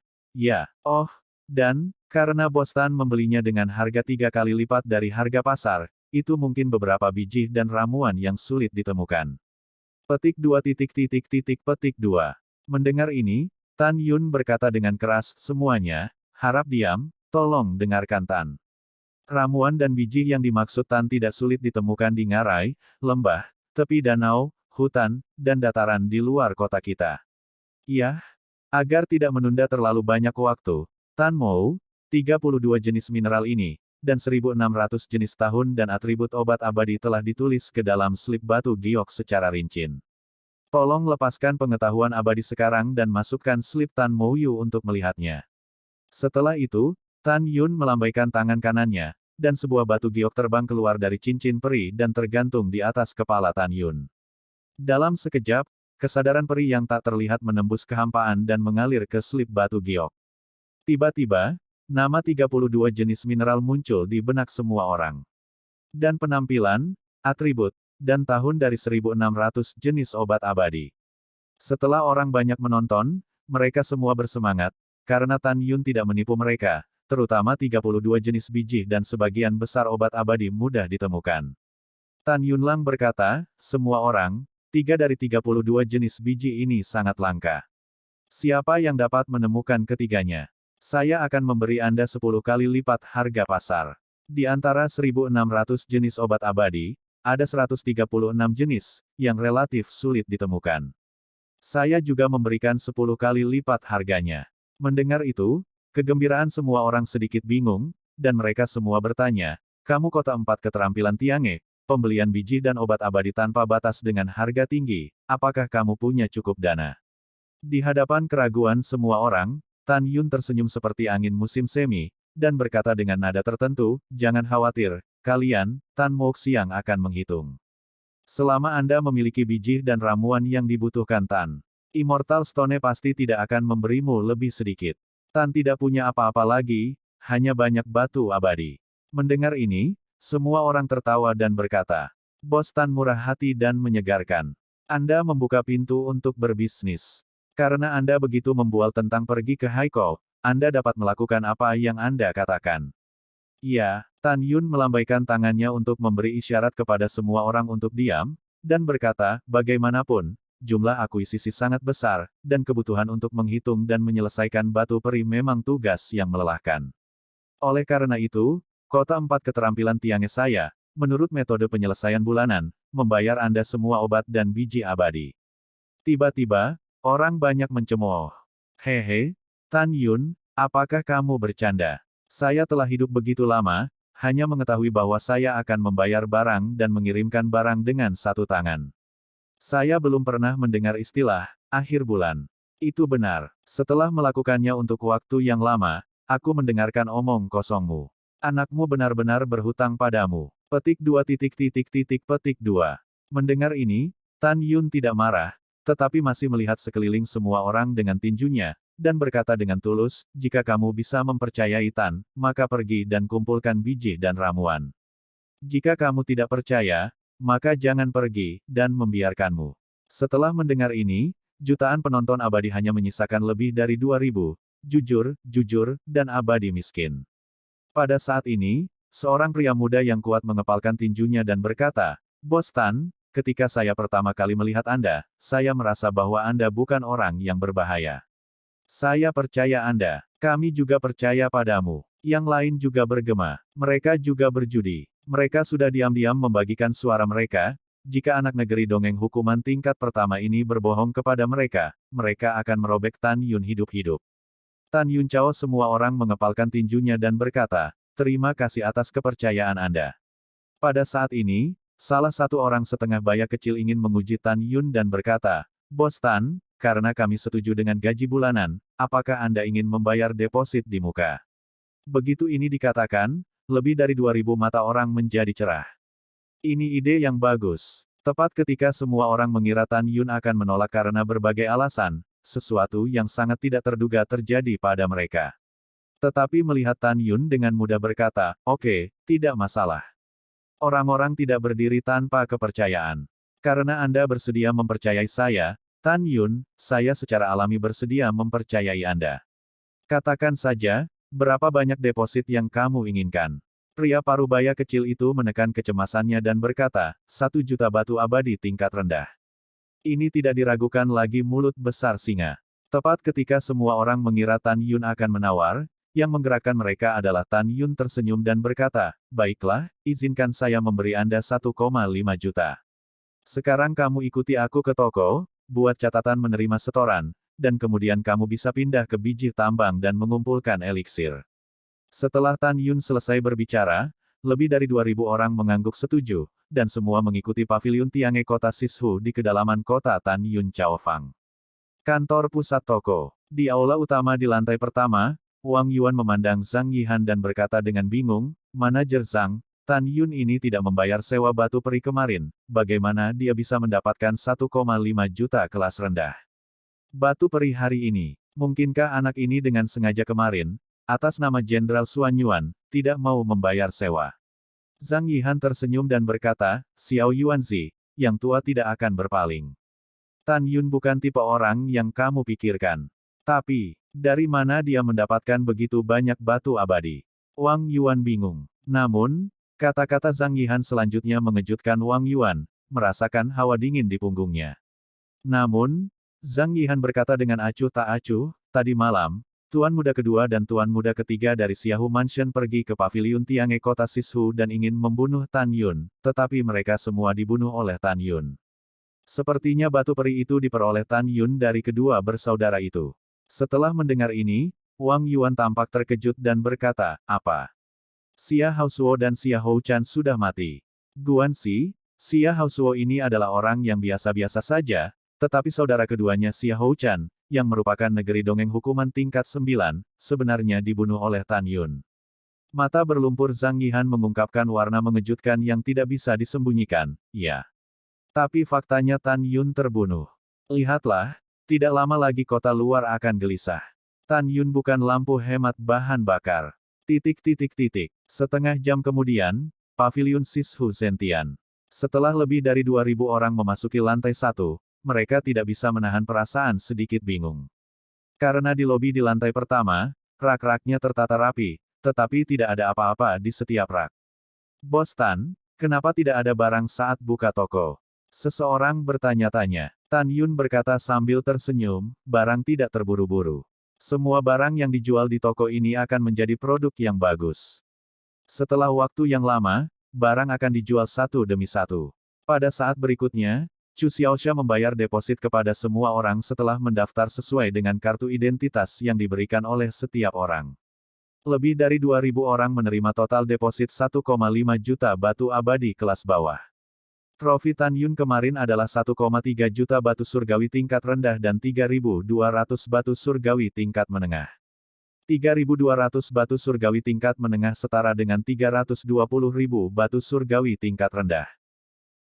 oh, dan, karena Bos Tan membelinya dengan harga 3 kali lipat dari harga pasar, itu mungkin beberapa biji dan ramuan yang sulit ditemukan. Petik 2. Mendengar ini, Tan Yun berkata dengan keras, semuanya, harap diam, tolong dengarkan Tan. Ramuan dan biji yang dimaksud Tan tidak sulit ditemukan di ngarai, lembah, tepi danau, hutan, dan dataran di luar kota kita. Iya, agar tidak menunda terlalu banyak waktu, Tan mau, 32 jenis mineral ini, dan 1.600 jenis tahun dan atribut obat abadi telah ditulis ke dalam slip batu giok secara rinci. Tolong lepaskan pengetahuan abadi sekarang dan masukkan slip Tan Mouyu untuk melihatnya. Setelah itu, Tan Yun melambaikan tangan kanannya, dan sebuah batu giok terbang keluar dari cincin peri dan tergantung di atas kepala Tan Yun. Dalam sekejap, kesadaran peri yang tak terlihat menembus kehampaan dan mengalir ke slip batu giok. Tiba-tiba, nama 32 jenis mineral muncul di benak semua orang. Dan penampilan, atribut, dan tahun dari 1.600 jenis obat abadi. Setelah orang banyak menonton, mereka semua bersemangat, karena Tan Yun tidak menipu mereka, terutama 32 jenis biji dan sebagian besar obat abadi mudah ditemukan. Tan Yunlang berkata, semua orang, 3 dari 32 jenis biji ini sangat langka. Siapa yang dapat menemukan ketiganya? Saya akan memberi Anda 10 kali lipat harga pasar. Di antara 1.600 jenis obat abadi, ada 136 jenis, yang relatif sulit ditemukan. Saya juga memberikan 10 kali lipat harganya. Mendengar itu, kegembiraan semua orang sedikit bingung, dan mereka semua bertanya, kamu kota 4 keterampilan Tiange, pembelian biji dan obat abadi tanpa batas dengan harga tinggi, apakah kamu punya cukup dana? Di hadapan keraguan semua orang, Tan Yun tersenyum seperti angin musim semi, dan berkata dengan nada tertentu, jangan khawatir, kalian, Tan Moxiang akan menghitung. Selama Anda memiliki biji dan ramuan yang dibutuhkan Tan, Immortal Stone pasti tidak akan memberimu lebih sedikit. Tan tidak punya apa-apa lagi, hanya banyak batu abadi. Mendengar ini, semua orang tertawa dan berkata, Bos Tan murah hati dan menyegarkan. Anda membuka pintu untuk berbisnis. Karena Anda begitu membual tentang pergi ke Haikou, Anda dapat melakukan apa yang Anda katakan. Ya, Tan Yun melambaikan tangannya untuk memberi isyarat kepada semua orang untuk diam, dan berkata, bagaimanapun, jumlah akuisisi sangat besar, dan kebutuhan untuk menghitung dan menyelesaikan batu peri memang tugas yang melelahkan. Oleh karena itu, kota 4 keterampilan Tiange saya, menurut metode penyelesaian bulanan, membayar Anda semua obat dan biji abadi. Tiba-tiba, orang banyak mencemooh. Hehe, Tan Yun, apakah kamu bercanda? Saya telah hidup begitu lama, hanya mengetahui bahwa saya akan membayar barang dan mengirimkan barang dengan satu tangan. Saya belum pernah mendengar istilah, akhir bulan. Itu benar. Setelah melakukannya untuk waktu yang lama, aku mendengarkan omong kosongmu. Anakmu benar-benar berhutang padamu. Petik 2. Mendengar ini, Tan Yun tidak marah, tetapi masih melihat sekeliling semua orang dengan tinjunya, dan berkata dengan tulus, jika kamu bisa mempercayai Tan, maka pergi dan kumpulkan biji dan ramuan. Jika kamu tidak percaya, maka jangan pergi, dan membiarkanmu. Setelah mendengar ini, jutaan penonton abadi hanya menyisakan lebih dari 2.000, jujur, dan abadi miskin. Pada saat ini, seorang pria muda yang kuat mengepalkan tinjunya dan berkata, Bos Tan, ketika saya pertama kali melihat Anda, saya merasa bahwa Anda bukan orang yang berbahaya. Saya percaya Anda. Kami juga percaya padamu. Yang lain juga bergema. Mereka juga berjudi. Mereka sudah diam-diam membagikan suara mereka. Jika anak negeri dongeng hukuman tingkat pertama ini berbohong kepada mereka, mereka akan merobek Tan Yun hidup-hidup. Tan Yun Chao semua orang mengepalkan tinjunya dan berkata, terima kasih atas kepercayaan Anda. Pada saat ini, salah satu orang setengah baya kecil ingin menguji Tan Yun dan berkata, Bos Tan, karena kami setuju dengan gaji bulanan, apakah Anda ingin membayar deposit di muka? Begitu ini dikatakan, lebih dari 2.000 mata orang menjadi cerah. Ini ide yang bagus. Tepat ketika semua orang mengira Tan Yun akan menolak karena berbagai alasan, sesuatu yang sangat tidak terduga terjadi pada mereka. Tetapi melihat Tan Yun dengan mudah berkata, oke, tidak masalah. Orang-orang tidak berdiri tanpa kepercayaan. Karena Anda bersedia mempercayai saya, Tan Yun, saya secara alami bersedia mempercayai Anda. Katakan saja, berapa banyak deposit yang kamu inginkan? Pria parubaya kecil itu menekan kecemasannya dan berkata, 1 juta batu abadi tingkat rendah. Ini tidak diragukan lagi mulut besar singa. Tepat ketika semua orang mengira Tan Yun akan menawar, yang menggerakkan mereka adalah Tan Yun tersenyum dan berkata, baiklah, izinkan saya memberi Anda 1,5 juta. Sekarang kamu ikuti aku ke toko, buat catatan menerima setoran, dan kemudian kamu bisa pindah ke biji tambang dan mengumpulkan eliksir. Setelah Tan Yun selesai berbicara, lebih dari 2.000 orang mengangguk setuju, dan semua mengikuti paviliun Tiange kota Sishu di kedalaman kota Tan Yun Chaofang. Kantor pusat toko. Di aula utama di lantai pertama, Wang Yuan memandang Zhang Yihan dan berkata dengan bingung, manajer Zhang, Tan Yun ini tidak membayar sewa batu peri kemarin, bagaimana dia bisa mendapatkan 1,5 juta kelas rendah? Batu peri hari ini, mungkinkah anak ini dengan sengaja kemarin, atas nama Jenderal Xuan Yuan, tidak mau membayar sewa? Zhang Yihan tersenyum dan berkata, Xiao Yuanzi, yang tua tidak akan berpaling. Tan Yun bukan tipe orang yang kamu pikirkan. Tapi, dari mana dia mendapatkan begitu banyak batu abadi? Wang Yuan bingung. Namun, kata-kata Zhang Yihan selanjutnya mengejutkan Wang Yuan, merasakan hawa dingin di punggungnya. Namun, Zhang Yihan berkata dengan acuh tak acuh, tadi malam, Tuan Muda kedua dan Tuan Muda ketiga dari Xiaohu Mansion pergi ke paviliun Tiange kota Sishu dan ingin membunuh Tan Yun, tetapi mereka semua dibunuh oleh Tan Yun. Sepertinya batu peri itu diperoleh Tan Yun dari kedua bersaudara itu. Setelah mendengar ini, Wang Yuan tampak terkejut dan berkata, apa? Xia Haosuo dan Xia Houchan sudah mati. Guanxi, Xia Haosuo ini adalah orang yang biasa-biasa saja, tetapi saudara keduanya Xia Houchan, yang merupakan negeri dongeng hukuman tingkat 9, sebenarnya dibunuh oleh Tan Yun. Mata berlumpur Zhang Yihan mengungkapkan warna mengejutkan yang tidak bisa disembunyikan, ya. Tapi faktanya Tan Yun terbunuh. Lihatlah, tidak lama lagi kota luar akan gelisah. Tan Yun bukan lampu hemat bahan bakar. Setengah jam kemudian, paviliun Sishu Zentian. Setelah lebih dari 2.000 orang memasuki lantai 1, mereka tidak bisa menahan perasaan sedikit bingung. Karena di lobi di lantai pertama, rak-raknya tertata rapi, tetapi tidak ada apa-apa di setiap rak. Bos Tan, kenapa tidak ada barang saat buka toko? Seseorang bertanya-tanya. Tan Yun berkata sambil tersenyum, barang tidak terburu-buru. Semua barang yang dijual di toko ini akan menjadi produk yang bagus. Setelah waktu yang lama, barang akan dijual satu demi satu. Pada saat berikutnya, Chu Xiaoxia membayar deposit kepada semua orang setelah mendaftar sesuai dengan kartu identitas yang diberikan oleh setiap orang. Lebih dari 2.000 orang menerima total deposit 1,5 juta batu abadi kelas bawah. Trofi Tan Yun kemarin adalah 1,3 juta batu surgawi tingkat rendah dan 3.200 batu surgawi tingkat menengah. 3.200 batu surgawi tingkat menengah setara dengan 320.000 batu surgawi tingkat rendah.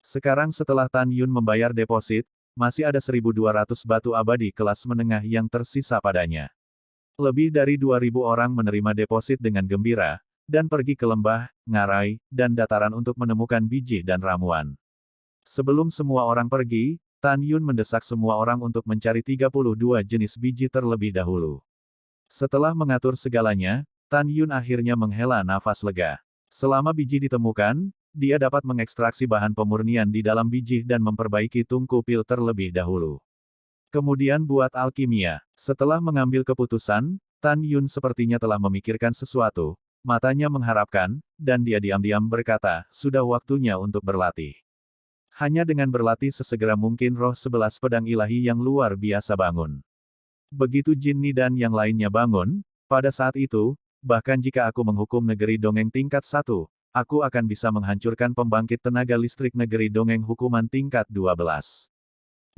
Sekarang setelah Tan Yun membayar deposit, masih ada 1.200 batu abadi kelas menengah yang tersisa padanya. Lebih dari 2.000 orang menerima deposit dengan gembira, dan pergi ke lembah, ngarai, dan dataran untuk menemukan biji dan ramuan. Sebelum semua orang pergi, Tan Yun mendesak semua orang untuk mencari 32 jenis biji terlebih dahulu. Setelah mengatur segalanya, Tan Yun akhirnya menghela nafas lega. Selama biji ditemukan, dia dapat mengekstraksi bahan pemurnian di dalam biji dan memperbaiki tungku pil terlebih dahulu. Kemudian buat alkimia. Setelah mengambil keputusan, Tan Yun sepertinya telah memikirkan sesuatu, matanya mengharapkan, dan dia diam-diam berkata, sudah waktunya untuk berlatih. Hanya dengan berlatih sesegera mungkin roh 11 pedang ilahi yang luar biasa bangun. Begitu Jinni dan yang lainnya bangun, pada saat itu, bahkan jika aku menghukum negeri dongeng tingkat 1, aku akan bisa menghancurkan pembangkit tenaga listrik negeri dongeng hukuman tingkat 12.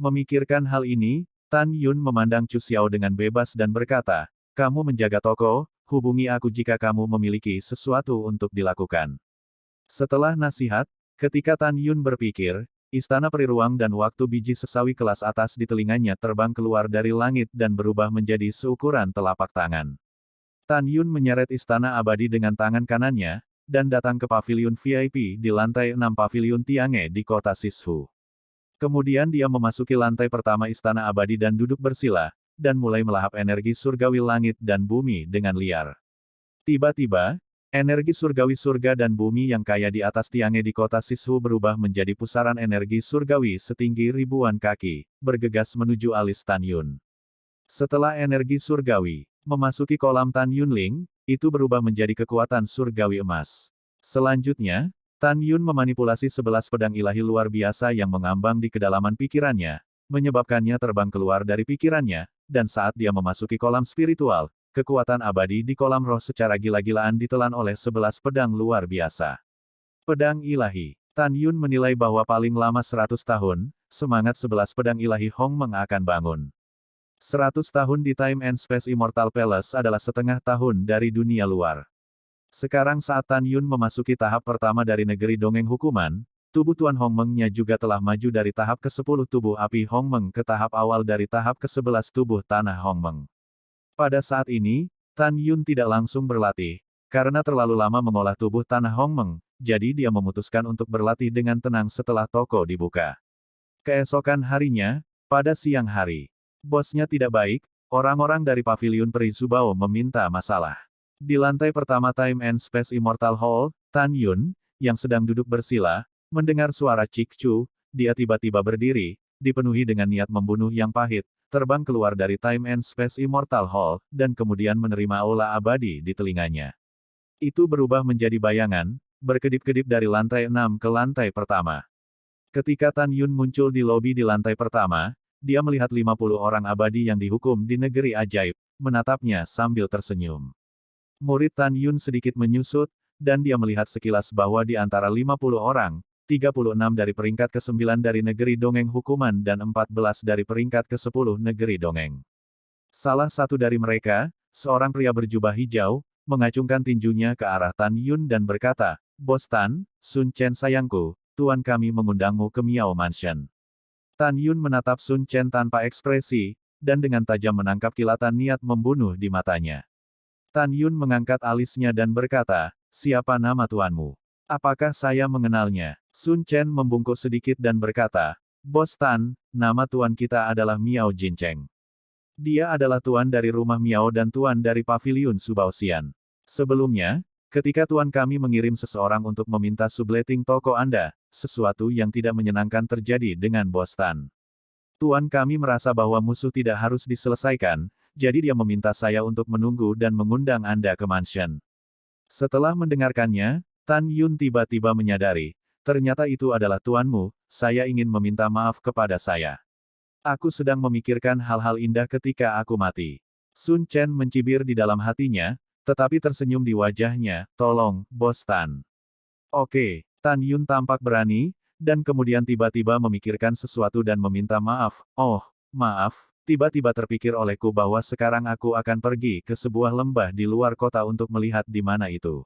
Memikirkan hal ini, Tan Yun memandang Chu Xiao dengan bebas dan berkata, kamu menjaga toko, hubungi aku jika kamu memiliki sesuatu untuk dilakukan. Setelah nasihat, ketika Tan Yun berpikir, istana peri ruang dan waktu biji sesawi kelas atas di telinganya terbang keluar dari langit dan berubah menjadi seukuran telapak tangan. Tan Yun menyeret istana abadi dengan tangan kanannya, dan datang ke paviliun VIP di lantai 6 paviliun Tiange di kota Sishu. Kemudian dia memasuki lantai pertama istana abadi dan duduk bersila, dan mulai melahap energi surgawi langit dan bumi dengan liar. Tiba-tiba, energi surgawi surga dan bumi yang kaya di atas Tiange di kota Sishu berubah menjadi pusaran energi surgawi setinggi ribuan kaki, bergegas menuju alis Tan Yun. Setelah energi surgawi memasuki kolam Tan Yunling, itu berubah menjadi kekuatan surgawi emas. Selanjutnya, Tan Yun memanipulasi 11 pedang ilahi luar biasa yang mengambang di kedalaman pikirannya, menyebabkannya terbang keluar dari pikirannya, dan saat dia memasuki kolam spiritual, kekuatan abadi di kolam roh secara gila-gilaan ditelan oleh 11 pedang luar biasa. Pedang ilahi. Tan Yun menilai bahwa paling lama 100 tahun, semangat 11 pedang ilahi Hong Meng akan bangun. 100 tahun di Time and Space Immortal Palace adalah setengah tahun dari dunia luar. Sekarang saat Tan Yun memasuki tahap pertama dari negeri dongeng hukuman, tubuh Tuan Hong Meng-nya juga telah maju dari tahap ke-10 tubuh api Hong Meng ke tahap awal dari tahap ke-11 tubuh tanah Hong Meng. Pada saat ini, Tan Yun tidak langsung berlatih, karena terlalu lama mengolah tubuh tanah Hong Meng, jadi dia memutuskan untuk berlatih dengan tenang setelah toko dibuka. Keesokan harinya, pada siang hari, bosnya tidak baik, orang-orang dari paviliun peri Zubao meminta masalah. Di lantai pertama Time and Space Immortal Hall, Tan Yun, yang sedang duduk bersila, mendengar suara Cik Chu, dia tiba-tiba berdiri, dipenuhi dengan niat membunuh yang pahit, terbang keluar dari Time and Space Immortal Hall, dan kemudian menerima aula abadi di telinganya. Itu berubah menjadi bayangan, berkedip-kedip dari lantai 6 ke lantai pertama. Ketika Tan Yun muncul di lobi di lantai pertama, dia melihat 50 orang abadi yang dihukum di negeri ajaib, menatapnya sambil tersenyum. Murid Tan Yun sedikit menyusut, dan dia melihat sekilas bahwa di antara 50 orang, 36 dari peringkat ke-9 dari negeri dongeng hukuman dan 14 dari peringkat ke-10 negeri dongeng. Salah satu dari mereka, seorang pria berjubah hijau, mengacungkan tinjunya ke arah Tan Yun dan berkata, Bos Tan, Sun Chen sayangku, Tuan kami mengundangmu ke Miao Mansion. Tan Yun menatap Sun Chen tanpa ekspresi, dan dengan tajam menangkap kilatan niat membunuh di matanya. Tan Yun mengangkat alisnya dan berkata, siapa nama tuanmu? Apakah saya mengenalnya? Sun Chen membungkuk sedikit dan berkata, Bos Tan, nama tuan kita adalah Miao Jincheng. Dia adalah tuan dari rumah Miao dan tuan dari paviliun Subaosian. Sebelumnya, ketika tuan kami mengirim seseorang untuk meminta subletting toko Anda, sesuatu yang tidak menyenangkan terjadi dengan Bos Tan. Tuan kami merasa bahwa musuh tidak harus diselesaikan, jadi dia meminta saya untuk menunggu dan mengundang Anda ke mansion. Setelah mendengarkannya, Tan Yun tiba-tiba menyadari, ternyata itu adalah tuanmu, saya ingin meminta maaf kepada saya. Aku sedang memikirkan hal-hal indah ketika aku mati. Sun Chen mencibir di dalam hatinya, tetapi tersenyum di wajahnya, tolong, Bos Tan. Oke, Tan Yun tampak berani, dan kemudian tiba-tiba memikirkan sesuatu dan meminta maaf, oh, maaf. Tiba-tiba terpikir olehku bahwa sekarang aku akan pergi ke sebuah lembah di luar kota untuk melihat di mana itu.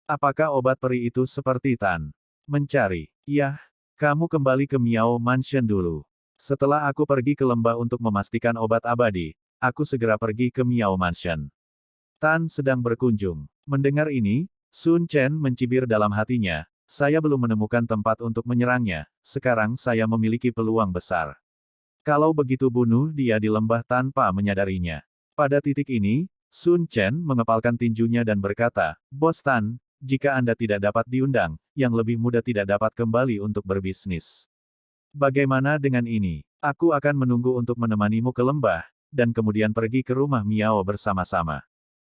Apakah obat peri itu seperti Tan? Mencari. Yah, kamu kembali ke Miao Mansion dulu. Setelah aku pergi ke lembah untuk memastikan obat abadi, aku segera pergi ke Miao Mansion. Tan sedang berkunjung. Mendengar ini, Sun Chen mencibir dalam hatinya, saya belum menemukan tempat untuk menyerangnya, sekarang saya memiliki peluang besar. Kalau begitu bunuh dia di lembah tanpa menyadarinya. Pada titik ini, Sun Chen mengepalkan tinjunya dan berkata, Bos Tan, jika Anda tidak dapat diundang, yang lebih muda tidak dapat kembali untuk berbisnis. Bagaimana dengan ini? Aku akan menunggu untuk menemanimu ke lembah, dan kemudian pergi ke rumah Miao bersama-sama.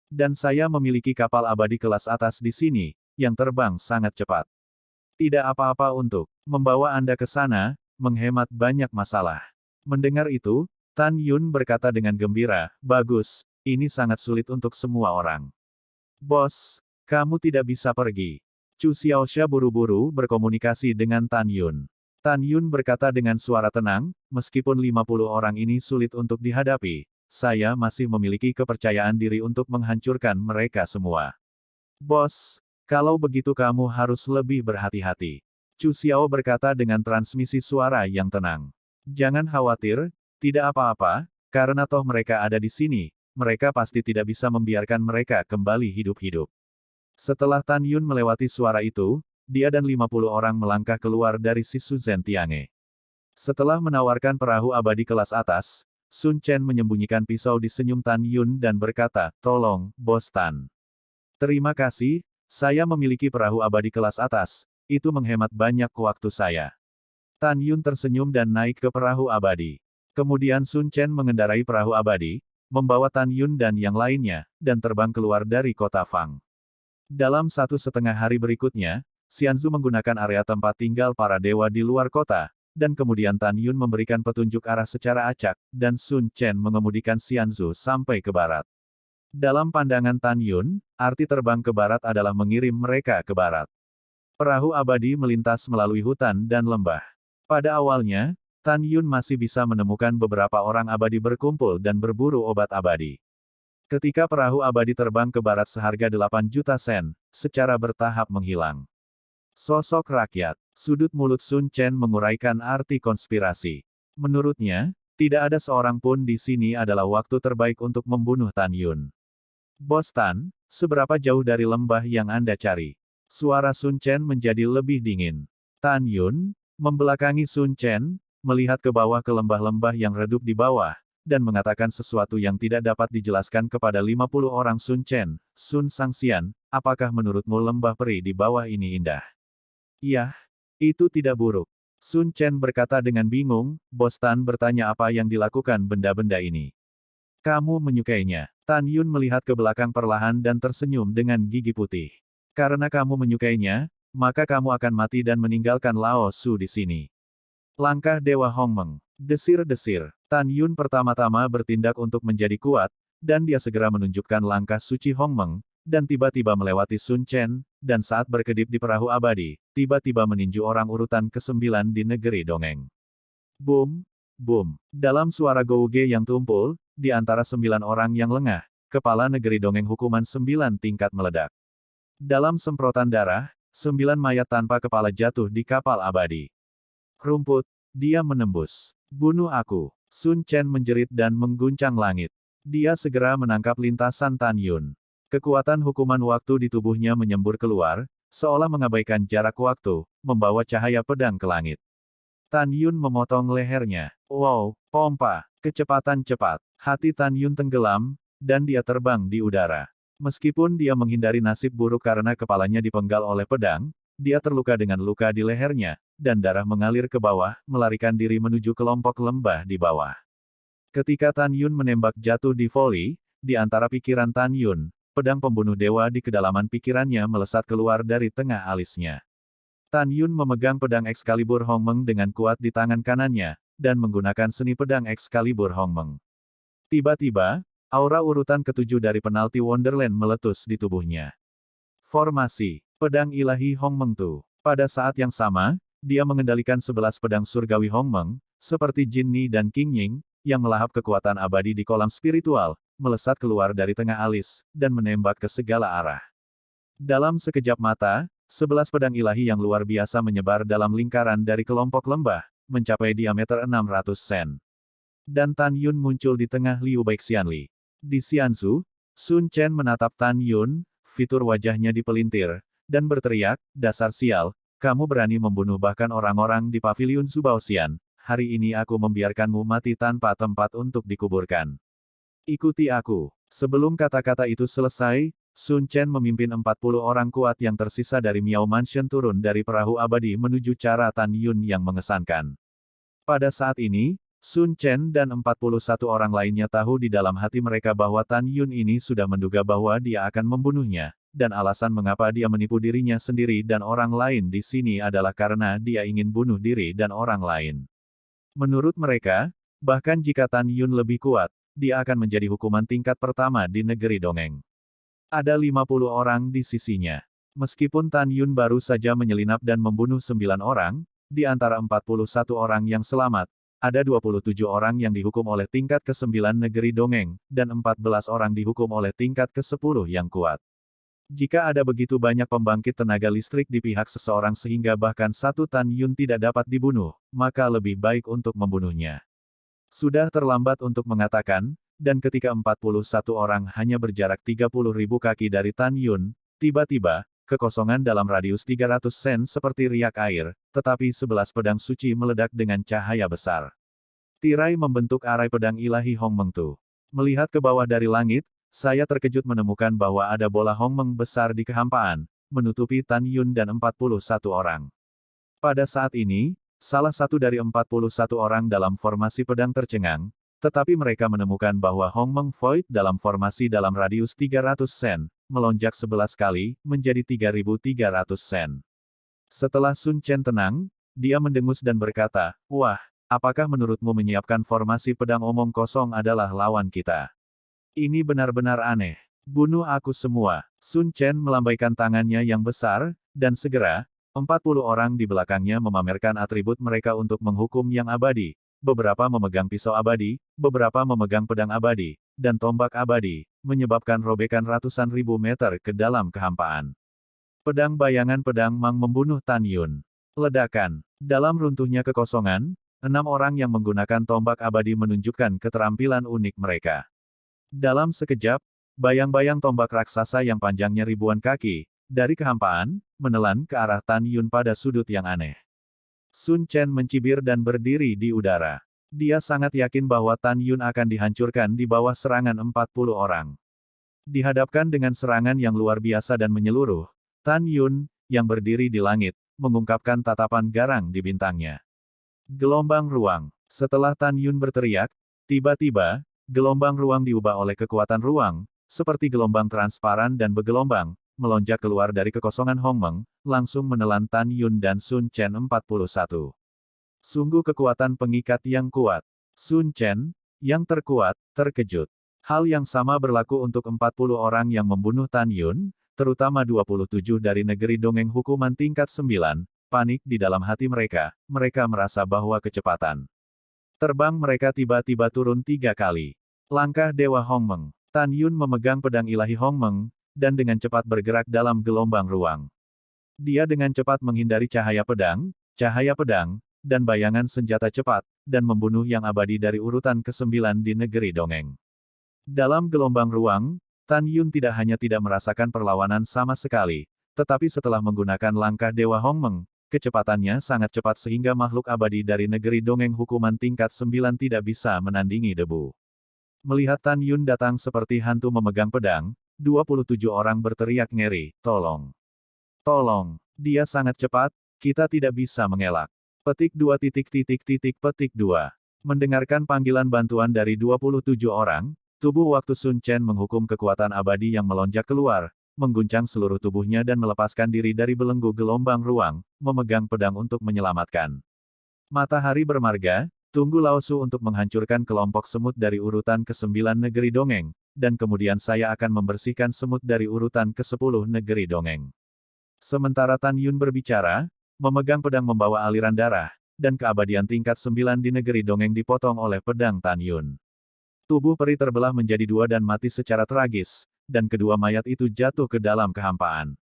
Dan saya memiliki kapal abadi kelas atas di sini, yang terbang sangat cepat. Tidak apa-apa untuk membawa Anda ke sana, menghemat banyak masalah. Mendengar itu, Tan Yun berkata dengan gembira, bagus, ini sangat sulit untuk semua orang. Bos, kamu tidak bisa pergi. Chu Xiaoxia buru-buru berkomunikasi dengan Tan Yun. Tan Yun berkata dengan suara tenang, meskipun 50 orang ini sulit untuk dihadapi, saya masih memiliki kepercayaan diri untuk menghancurkan mereka semua. Bos, kalau begitu kamu harus lebih berhati-hati. Chu Xiao berkata dengan transmisi suara yang tenang. Jangan khawatir, tidak apa-apa, karena toh mereka ada di sini, mereka pasti tidak bisa membiarkan mereka kembali hidup-hidup. Setelah Tan Yun melewati suara itu, dia dan 50 orang melangkah keluar dari Sisu Zentiange. Setelah menawarkan perahu abadi kelas atas, Sun Chen menyembunyikan pisau di senyum Tan Yun dan berkata, tolong, Bos Tan. Terima kasih, saya memiliki perahu abadi kelas atas, itu menghemat banyak waktu saya. Tan Yun tersenyum dan naik ke perahu abadi. Kemudian Sun Chen mengendarai perahu abadi, membawa Tan Yun dan yang lainnya, dan terbang keluar dari kota Fang. Dalam 1,5 hari berikutnya, Xianzu menggunakan area tempat tinggal para dewa di luar kota, dan kemudian Tan Yun memberikan petunjuk arah secara acak, dan Sun Chen mengemudikan Xianzu sampai ke barat. Dalam pandangan Tan Yun, arti terbang ke barat adalah mengirim mereka ke barat. Perahu abadi melintas melalui hutan dan lembah. Pada awalnya, Tan Yun masih bisa menemukan beberapa orang abadi berkumpul dan berburu obat abadi. Ketika perahu abadi terbang ke barat seharga 8 juta sen, secara bertahap menghilang. Sosok rakyat. Sudut mulut Sun Chen menguraikan arti konspirasi. Menurutnya, tidak ada seorang pun di sini adalah waktu terbaik untuk membunuh Tan Yun. Bos Tan, seberapa jauh dari lembah yang Anda cari? Suara Sun Chen menjadi lebih dingin. Tan Yun, membelakangi Sun Chen, melihat ke bawah ke lembah-lembah yang redup di bawah, dan mengatakan sesuatu yang tidak dapat dijelaskan kepada 50 orang Sun Chen. Sun Sangxian, apakah menurutmu lembah peri di bawah ini indah? Iya, itu tidak buruk. Sun Chen berkata dengan bingung, Bos Tan bertanya apa yang dilakukan benda-benda ini. Kamu menyukainya. Tan Yun melihat ke belakang perlahan dan tersenyum dengan gigi putih. Karena kamu menyukainya, maka kamu akan mati dan meninggalkan Lao Su di sini. Langkah Dewa Hongmeng. Desir-desir. Tan Yun pertama-tama bertindak untuk menjadi kuat, dan dia segera menunjukkan langkah suci Hongmeng, dan tiba-tiba melewati Sun Chen, dan saat berkedip di perahu abadi, tiba-tiba meninju orang urutan ke-9 di negeri dongeng. Boom, boom. Dalam suara gouge yang tumpul, di antara 9 orang yang lengah, kepala negeri dongeng hukuman 9 tingkat meledak. Dalam semprotan darah, 9 mayat tanpa kepala jatuh di kapal abadi. Rumput, dia menembus. Bunuh aku. Sun Chen menjerit dan mengguncang langit. Dia segera menangkap lintasan Tan Yun. Kekuatan hukuman waktu di tubuhnya menyembur keluar, seolah mengabaikan jarak waktu, membawa cahaya pedang ke langit. Tan Yun memotong lehernya. Wow, pompa, kecepatan cepat. Hati Tan Yun tenggelam, dan dia terbang di udara. Meskipun dia menghindari nasib buruk karena kepalanya dipenggal oleh pedang, dia terluka dengan luka di lehernya, dan darah mengalir ke bawah, melarikan diri menuju kelompok lembah di bawah. Ketika Tan Yun menembak jatuh di voli, di antara pikiran Tan Yun, pedang pembunuh dewa di kedalaman pikirannya melesat keluar dari tengah alisnya. Tan Yun memegang pedang Excalibur Hongmeng dengan kuat di tangan kanannya, dan menggunakan seni pedang Excalibur Hongmeng. Tiba-tiba, aura urutan ke-7 dari penalti Wonderland meletus di tubuhnya. Formasi, pedang ilahi Hongmeng Tu. Pada saat yang sama, dia mengendalikan 11 pedang surgawi Hongmeng, seperti Jin Ni dan King Ying, yang melahap kekuatan abadi di kolam spiritual, melesat keluar dari tengah alis, dan menembak ke segala arah. Dalam sekejap mata, 11 pedang ilahi yang luar biasa menyebar dalam lingkaran dari kelompok lembah, mencapai diameter 600 sen. Dan Tan Yun muncul di tengah Liu Baixianli. Di Xianzu, Sun Chen menatap Tan Yun, fitur wajahnya dipelintir, dan berteriak, dasar sial, kamu berani membunuh bahkan orang-orang di paviliun Zubaoxian, hari ini aku membiarkanmu mati tanpa tempat untuk dikuburkan. Ikuti aku. Sebelum kata-kata itu selesai, Sun Chen memimpin 40 orang kuat yang tersisa dari Miao Mansion turun dari perahu abadi menuju cara Tan Yun yang mengesankan. Pada saat ini, Sun Chen dan 41 orang lainnya tahu di dalam hati mereka bahwa Tan Yun ini sudah menduga bahwa dia akan membunuhnya, dan alasan mengapa dia menipu dirinya sendiri dan orang lain di sini adalah karena dia ingin bunuh diri dan orang lain. Menurut mereka, bahkan jika Tan Yun lebih kuat, dia akan menjadi hukuman tingkat pertama di negeri dongeng. Ada 50 orang di sisinya. Meskipun Tan Yun baru saja menyelinap dan membunuh 9 orang, di antara 41 orang yang selamat, ada 27 orang yang dihukum oleh tingkat ke-9 negeri dongeng, dan 14 orang dihukum oleh tingkat ke-10 yang kuat. Jika ada begitu banyak pembangkit tenaga listrik di pihak seseorang sehingga bahkan satu Tan Yun tidak dapat dibunuh, maka lebih baik untuk membunuhnya. Sudah terlambat untuk mengatakan, dan ketika 41 orang hanya berjarak 30.000 kaki dari Tan Yun, tiba-tiba, kekosongan dalam radius 300 sen seperti riak air, tetapi 11 pedang suci meledak dengan cahaya besar. Tirai membentuk arai pedang ilahi Hongmeng Tu. Melihat ke bawah dari langit, saya terkejut menemukan bahwa ada bola Hongmeng besar di kehampaan, menutupi Tan Yun dan 41 orang. Pada saat ini, salah satu dari 41 orang dalam formasi pedang tercengang, tetapi mereka menemukan bahwa Hongmeng Void dalam formasi dalam radius 300 sen, melonjak 11 kali, menjadi 3.300 sen. Setelah Sun Chen tenang, dia mendengus dan berkata, "Wah, apakah menurutmu menyiapkan formasi pedang omong kosong adalah lawan kita? Ini benar-benar aneh. Bunuh aku semua." Sun Chen melambaikan tangannya yang besar, dan segera, 40 orang di belakangnya memamerkan atribut mereka untuk menghukum yang abadi. Beberapa memegang pisau abadi, beberapa memegang pedang abadi, dan tombak abadi, menyebabkan robekan ratusan ribu meter ke dalam kehampaan. Pedang bayangan pedang Mang membunuh Tan Yun. Ledakan. Dalam runtuhnya kekosongan, 6 orang yang menggunakan tombak abadi menunjukkan keterampilan unik mereka. Dalam sekejap, bayang-bayang tombak raksasa yang panjangnya ribuan kaki, dari kehampaan, menelan ke arah Tan Yun pada sudut yang aneh. Sun Chen mencibir dan berdiri di udara. Dia sangat yakin bahwa Tan Yun akan dihancurkan di bawah serangan 40 orang. Dihadapkan dengan serangan yang luar biasa dan menyeluruh, Tan Yun, yang berdiri di langit, mengungkapkan tatapan garang di bintangnya. Gelombang ruang. Setelah Tan Yun berteriak, tiba-tiba, gelombang ruang diubah oleh kekuatan ruang, seperti gelombang transparan dan bergelombang, melonjak keluar dari kekosongan Hongmeng, langsung menelan Tan Yun dan Sun Chen 41. Sungguh kekuatan pengikat yang kuat. Sun Chen, yang terkuat, terkejut. Hal yang sama berlaku untuk 40 orang yang membunuh Tan Yun, terutama 27 dari negeri dongeng hukuman tingkat 9, panik di dalam hati mereka merasa bahwa kecepatan terbang mereka tiba-tiba turun 3 kali. Langkah Dewa Hongmeng. Tan Yun memegang pedang ilahi Hongmeng, dan dengan cepat bergerak dalam gelombang ruang. Dia dengan cepat menghindari cahaya pedang, dan bayangan senjata cepat, dan membunuh yang abadi dari urutan ke-9 di negeri dongeng. Dalam gelombang ruang, Tan Yun tidak hanya tidak merasakan perlawanan sama sekali, tetapi setelah menggunakan langkah Dewa Hongmeng, kecepatannya sangat cepat sehingga makhluk abadi dari negeri dongeng hukuman tingkat 9 tidak bisa menandingi debu. Melihat Tan Yun datang seperti hantu memegang pedang, 27 orang berteriak ngeri, "Tolong! Tolong! Dia sangat cepat, kita tidak bisa mengelak." Petik 2. Mendengarkan panggilan bantuan dari 27 orang, tubuh waktu Sun Chen menghukum kekuatan abadi yang melonjak keluar, mengguncang seluruh tubuhnya dan melepaskan diri dari belenggu gelombang ruang, memegang pedang untuk menyelamatkan. Matahari bermarga, tunggu Lao Su untuk menghancurkan kelompok semut dari urutan ke-9 negeri dongeng, dan kemudian saya akan membersihkan semut dari urutan ke-10 negeri dongeng. Sementara Tan Yun berbicara, memegang pedang membawa aliran darah, dan keabadian tingkat 9 di negeri dongeng dipotong oleh pedang Tan Yun. Tubuh peri terbelah menjadi 2 dan mati secara tragis, dan kedua mayat itu jatuh ke dalam kehampaan.